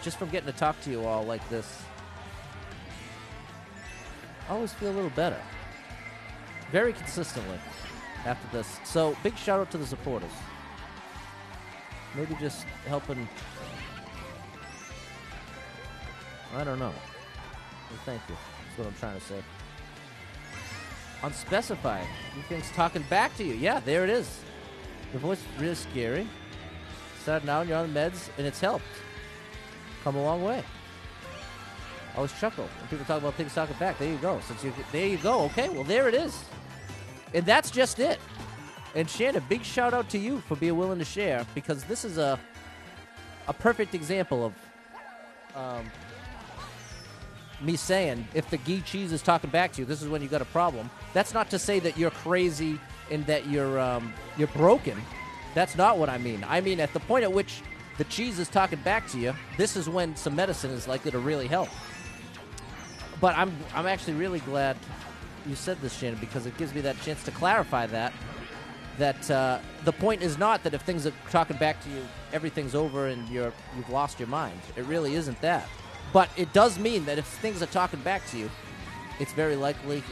just from getting to talk to you all like this, I always feel a little better. Very consistently after this. So, big shout out to the supporters. Maybe just helping, I don't know. Well, thank you. That's what I'm trying to say. Unspecified. You think's talking back to you. Yeah, there it is. The voice is really scary. Started now and you're on the meds, and it's helped. Come a long way. I always chuckle when people talk about things talking back. There you go. There you go. Okay, well, there it is. And that's just it. And Shannon, big shout out to you for being willing to share, because this is a perfect example of me saying, if the ghee cheese is talking back to you, this is when you got a problem. That's not to say that you're crazy and that you're broken. That's not what I mean. I mean, at the point at which the cheese is talking back to you, this is when some medicine is likely to really help. But I'm actually really glad you said this, Shannon, because it gives me that chance to clarify that the point is not that if things are talking back to you, everything's over and you've lost your mind. It really isn't that. But it does mean that if things are talking back to you, it's very likely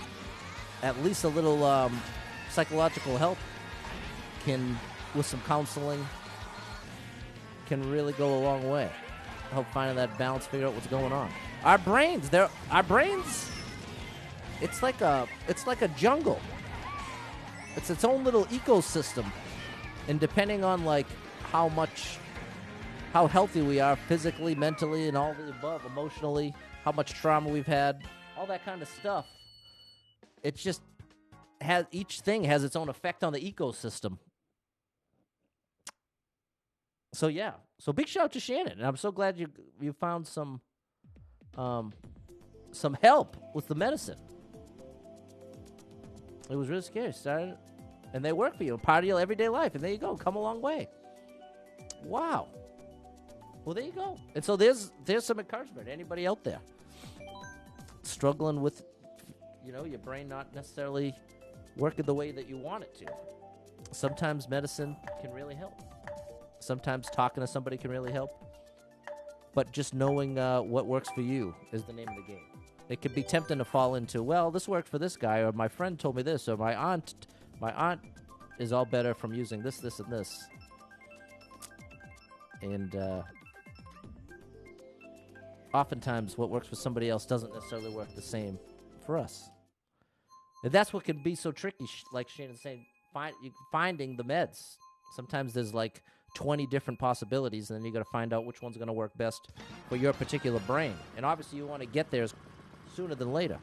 at least a little psychological help with some counseling, can really go a long way. Help finding that balance, figure out what's going on. Our brains, it's like a jungle. It's its own little ecosystem. And depending on like how healthy we are physically, mentally, and all the above, emotionally, how much trauma we've had, all that kind of stuff, it just each thing has its own effect on the ecosystem. So yeah, so big shout out to Shannon, and I'm so glad you found some help with the medicine. It was really scary, started, and they work for you, part of your everyday life, and there you go, come a long way. Wow. Well, there you go. And so there's some encouragement. Anybody out there struggling with, your brain not necessarily working the way that you want it to? Sometimes medicine can really help. Sometimes talking to somebody can really help. But just knowing what works for you is the name of the game. It could be tempting to fall into, well, this worked for this guy, or my friend told me this, or my aunt is all better from using this, and this. And oftentimes what works for somebody else doesn't necessarily work the same for us. And that's what can be so tricky, like Shannon's saying, finding the meds. Sometimes there's like 20 different possibilities, and then you got to find out which one's going to work best for your particular brain. And obviously you want to get there sooner than later.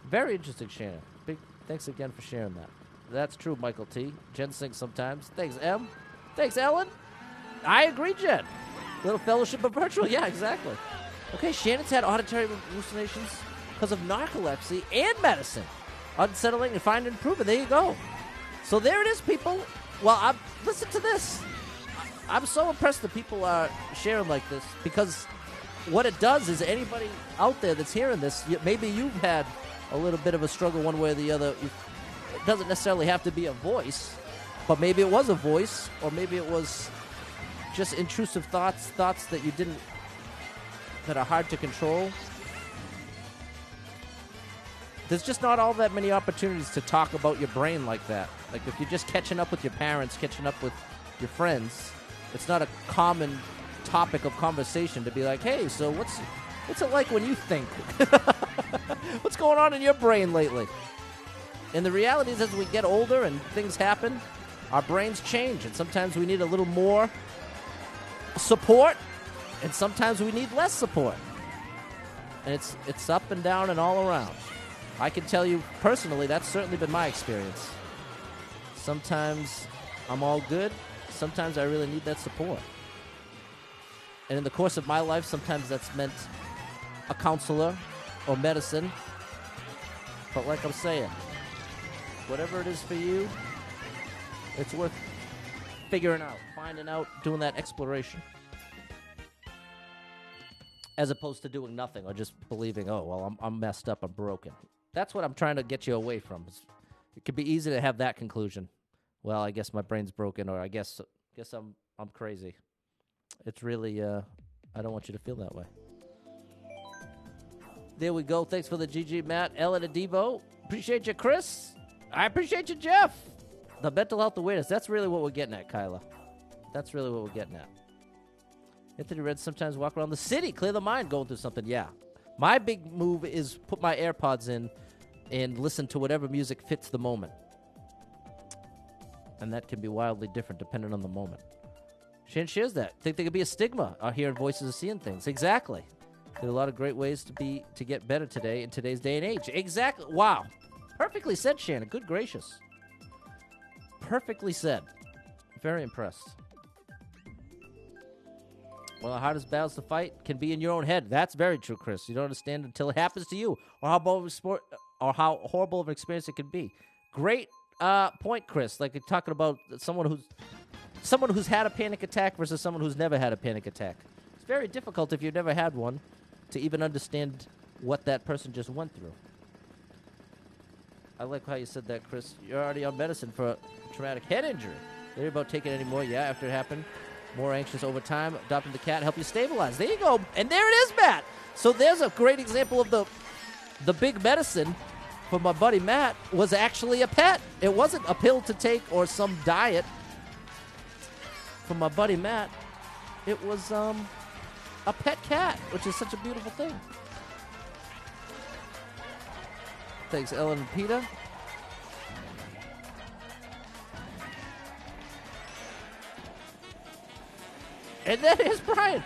Very interesting, Shannon. Big thanks again for sharing that. That's true, Michael T. Jen sings sometimes. Thanks, Em. Thanks, Ellen. I agree, Jen. Little fellowship of virtual. Yeah, exactly. Okay, Shannon's had auditory hallucinations because of narcolepsy and medicine. Unsettling and find improvement. There you go. So there it is, people. Well, listen to this. I'm so impressed that people are sharing like this, because what it does is anybody out there that's hearing this, maybe you've had a little bit of a struggle one way or the other. It doesn't necessarily have to be a voice, but maybe it was a voice, or maybe it was just intrusive thoughts that you didn't, that are hard to control. There's just not all that many opportunities to talk about your brain like that. Like if you're just catching up with your parents, catching up with your friends, it's not a common topic of conversation to be like, hey, so what's it like when you think? What's going on in your brain lately? And the reality is, as we get older and things happen, our brains change, and sometimes we need a little more support, and sometimes we need less support. And it's up and down and all around. I can tell you personally, that's certainly been my experience. Sometimes I'm all good. Sometimes I really need that support. And in the course of my life, sometimes that's meant a counselor or medicine. But like I'm saying, whatever it is for you, it's worth figuring out, finding out, doing that exploration. As opposed to doing nothing or just believing, oh, well, I'm messed up, I'm broken. That's what I'm trying to get you away from. It could be easy to have that conclusion. Well, I guess my brain's broken, or I guess I'm crazy. It's really, I don't want you to feel that way. There we go. Thanks for the GG, Matt, Ellen, and Devo. Appreciate you, Chris. I appreciate you, Jeff. The mental health awareness. That's really what we're getting at, Kyla. That's really what we're getting at. Anthony Red sometimes walk around the city, clear the mind, going through something. Yeah. My big move is put my AirPods in and listen to whatever music fits the moment. And that can be wildly different depending on the moment. Shan shares that. Think there could be a stigma out hearing voices or seeing things. Exactly. There are a lot of great ways to get better today in today's day and age. Exactly. Wow. Perfectly said, Shannon. Good gracious. Perfectly said. Very impressed. One of the hardest battles to fight can be in your own head. That's very true, Chris. You don't understand until it happens to you, or how horrible of an experience it can be. Great point, Chris. Like you're talking about someone who's had a panic attack versus someone who's never had a panic attack. It's very difficult if you've never had one to even understand what that person just went through. I like how you said that, Chris. You're already on medicine for a traumatic head injury. They're about taking any more. Yeah, after it happened. More anxious over time. Adopting the cat help you stabilize. There you go. And there it is, Matt. So there's a great example of the big medicine for my buddy Matt was actually a pet. It wasn't a pill to take or some diet. For my buddy Matt, it was a pet cat, which is such a beautiful thing. Thanks, Ellen and Peter. And then here's Brian.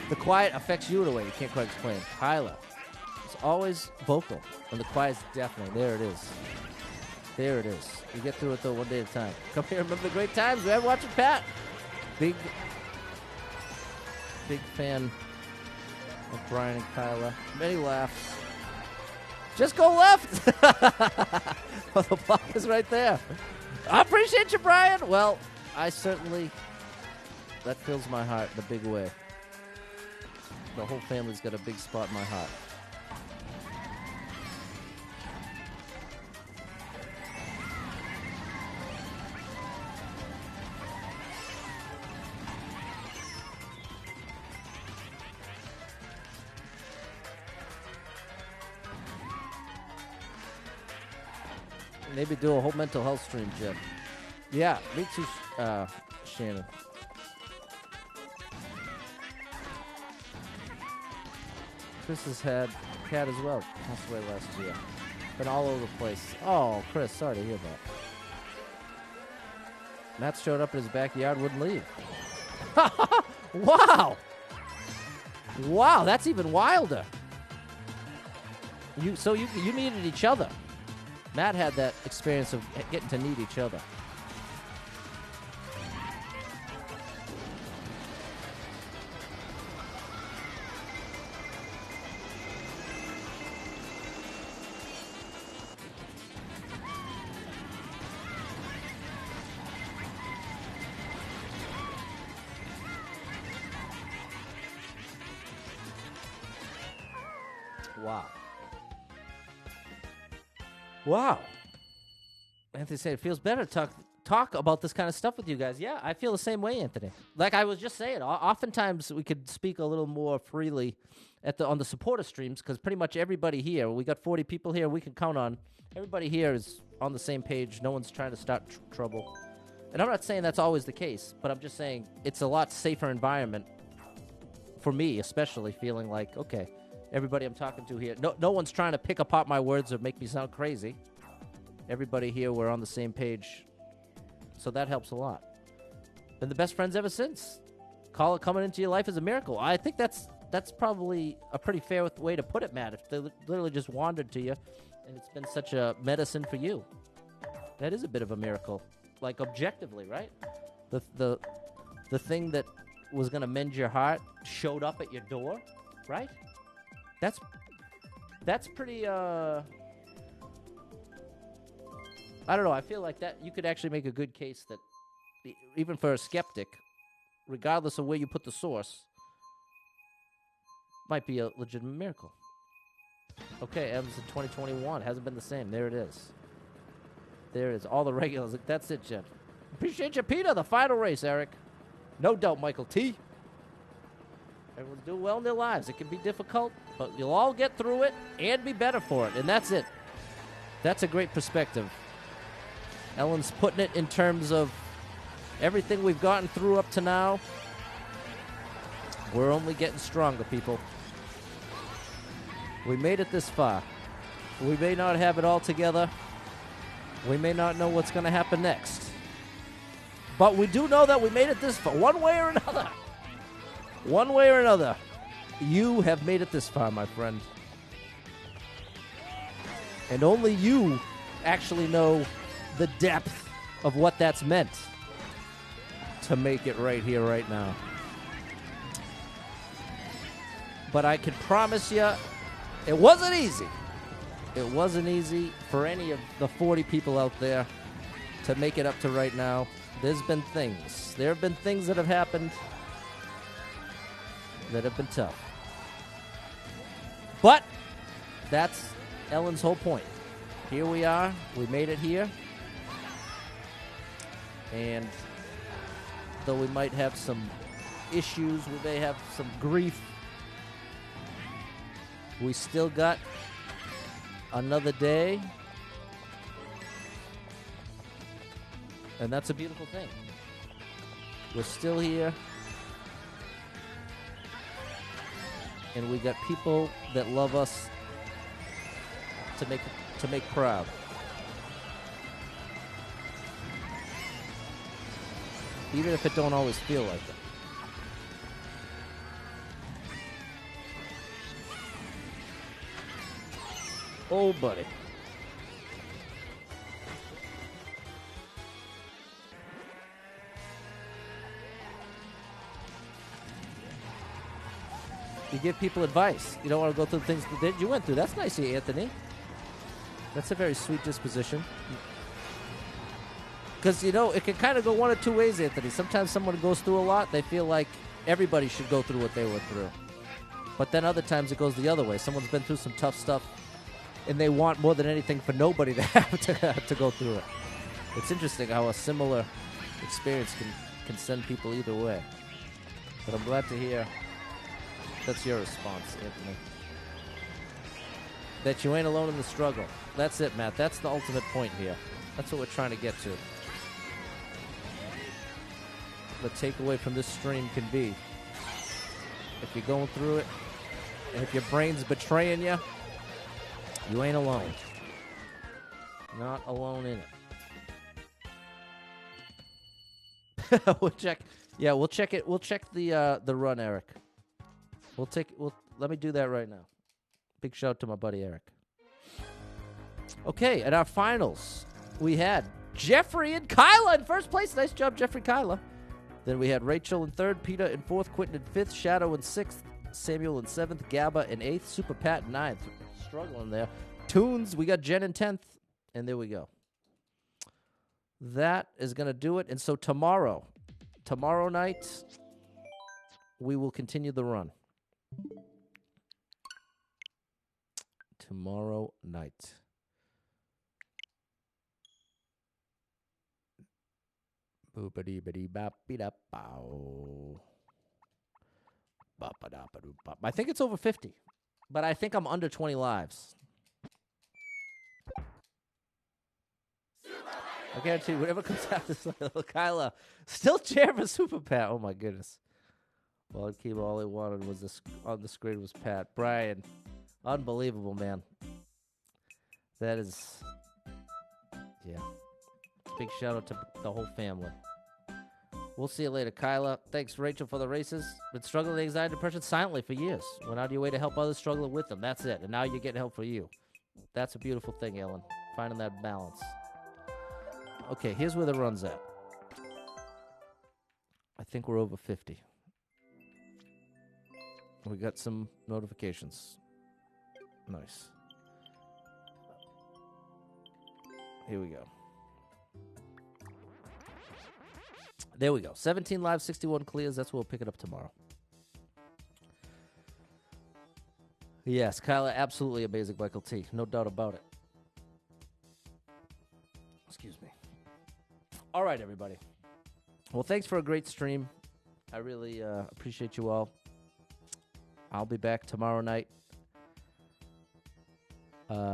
The quiet affects you in a way you can't quite explain. Kyla is always vocal, and the quiet's deafening. There it is. There it is. You get through it, though, one day at a time. Come here, remember the great times we had watching Pat. Big fan of Brian and Kyla. Many laughs. Just go left. Well, the block is right there. I appreciate you, Brian. Well, I certainly... That fills my heart in a big way. The whole family's got a big spot in my heart. Maybe do a whole mental health stream, Jeff. Yeah, me too, Shannon. Chris has had cat as well. Passed away last year. Been all over the place. Oh, Chris, sorry to hear that. Matt showed up in his backyard, wouldn't leave. Wow. Wow, that's even wilder. You needed each other. Matt had that experience of getting to need each other. Wow. Wow. Anthony said it feels better to talk about this kind of stuff with you guys. Yeah, I feel the same way, Anthony. Like I was just saying, oftentimes we could speak a little more freely on the supporter streams because pretty much everybody here, we got 40 people here, we can count on. Everybody here is on the same page. No one's trying to start trouble. And I'm not saying that's always the case, but I'm just saying it's a lot safer environment for me, especially feeling like, okay, everybody I'm talking to here, no one's trying to pick apart my words or make me sound crazy. Everybody here, we're on the same page. So that helps a lot. Been the best friends ever since. Call it coming into your life as a miracle. I think that's probably a pretty fair way to put it, Matt. If they literally just wandered to you and it's been such a medicine for you. That is a bit of a miracle. Like objectively, right? The thing that was going to mend your heart showed up at your door, right? That's pretty, I don't know. I feel like that you could actually make a good case that even for a skeptic, regardless of where you put the source, might be a legitimate miracle. Okay, Evans in 2021. Hasn't been the same. There it is. There it is. All the regulars. That's it, Jen. Appreciate you, Peter. The final race, Eric. No doubt, Michael T. Everyone's doing well in their lives. It can be difficult, but you'll all get through it and be better for it. And that's it. That's a great perspective. Ellen's putting it in terms of everything we've gotten through up to now. We're only getting stronger, people. We made it this far. We may not have it all together. We may not know what's going to happen next. But we do know that we made it this far, one way or another. One way or another, you have made it this far, my friend. And only you actually know the depth of what that's meant to make it right here, right now. But I can promise you, it wasn't easy. It wasn't easy for any of the 40 people out there to make it up to right now. There's been things. There have been things that have happened that have been tough. But that's Ellen's whole point. Here we are. We made it here. And though we might have some issues, we may have some grief, we still got another day. And that's a beautiful thing. We're still here. And we got people that love us to make proud. Even if it don't always feel like it. Oh, buddy. You give people advice. You don't want to go through the things that you went through. That's nice of you, Anthony. That's a very sweet disposition. Because, it can kind of go one of two ways, Anthony. Sometimes someone goes through a lot, they feel like everybody should go through what they went through. But then other times it goes the other way. Someone's been through some tough stuff, and they want more than anything for nobody to have to go through it. It's interesting how a similar experience can send people either way. But I'm glad to hear that's your response, Anthony. That you ain't alone in the struggle. That's it, Matt. That's the ultimate point here. That's what we're trying to get to. The takeaway from this stream can be, if you're going through it, And if your brain's betraying you, you ain't alone. Not alone in it. We'll check. Yeah, we'll check it. We'll check the run, Eric. Let me do that right now. Big shout out to my buddy Eric. Okay, at our finals, we had Jeffrey and Kyla in first place. Nice job, Jeffrey, Kyla. Then we had Rachel in third, Peter in fourth, Quentin in fifth, Shadow in sixth, Samuel in seventh, Gabba in eighth, Super Pat in ninth. Struggling there. Tunes, we got Jen in 10th, and there we go. That is going to do it. And so tomorrow night, we will continue the run. Tomorrow night. I think it's over 50, but I think I'm under 20 lives. I guarantee whatever comes after this, Kyla still cheering for Super Pat. Oh my goodness. Well, keep all he wanted was this on the screen was Pat. Brian, unbelievable, man. That is, yeah. Big shout out to the whole family. We'll see you later, Kyla. Thanks, Rachel, for the races. Been struggling with anxiety and depression silently for years. Went out of your way to help others struggling with them. That's it. And now you're getting help for you. That's a beautiful thing, Ellen. Finding that balance. Okay, here's where the run's at. I think we're over 50. We got some notifications. Nice. Here we go. There we go. 17 live, 61 clears. That's where we'll pick it up tomorrow. Yes, Kyla, absolutely amazing, Michael T. No doubt about it. Excuse me. All right, everybody. Well, thanks for a great stream. I really appreciate you all. I'll be back tomorrow night.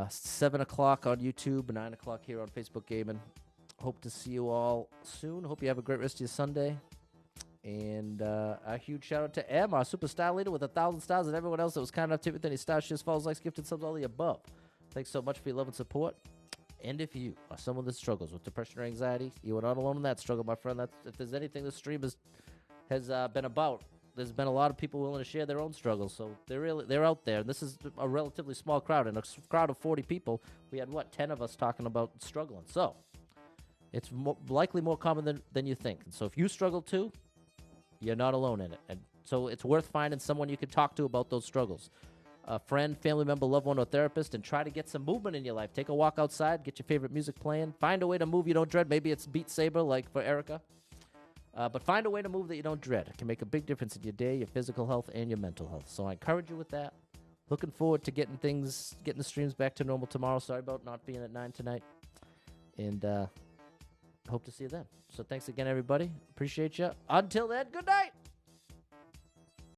7 o'clock on YouTube, 9 o'clock here on Facebook Gaming. Hope to see you all soon. Hope you have a great rest of your Sunday. And a huge shout out to M, our super style leader with 1,000 stars, and everyone else that was kind enough to with any stars, shares, follows, likes, gifted subs, all the above. Thanks so much for your love and support. And if you are someone that struggles with depression or anxiety, you are not alone in that struggle, my friend. If there's anything this stream has been about, there's been a lot of people willing to share their own struggles. So they're out there. And this is a relatively small crowd. In a crowd of 40 people, we had, 10 of us talking about struggling. So it's likely more common than you think. And so if you struggle too, you're not alone in it. And so it's worth finding someone you can talk to about those struggles. A friend, family member, loved one, or therapist, and try to get some movement in your life. Take a walk outside, get your favorite music playing. Find a way to move you don't dread. Maybe it's Beat Saber like for Erica. But find a way to move that you don't dread. It can make a big difference in your day, your physical health, and your mental health. So I encourage you with that. Looking forward to getting the streams back to normal tomorrow. Sorry about not being at 9 tonight. And hope to see you then. So thanks again, everybody. Appreciate you. Until then, good night.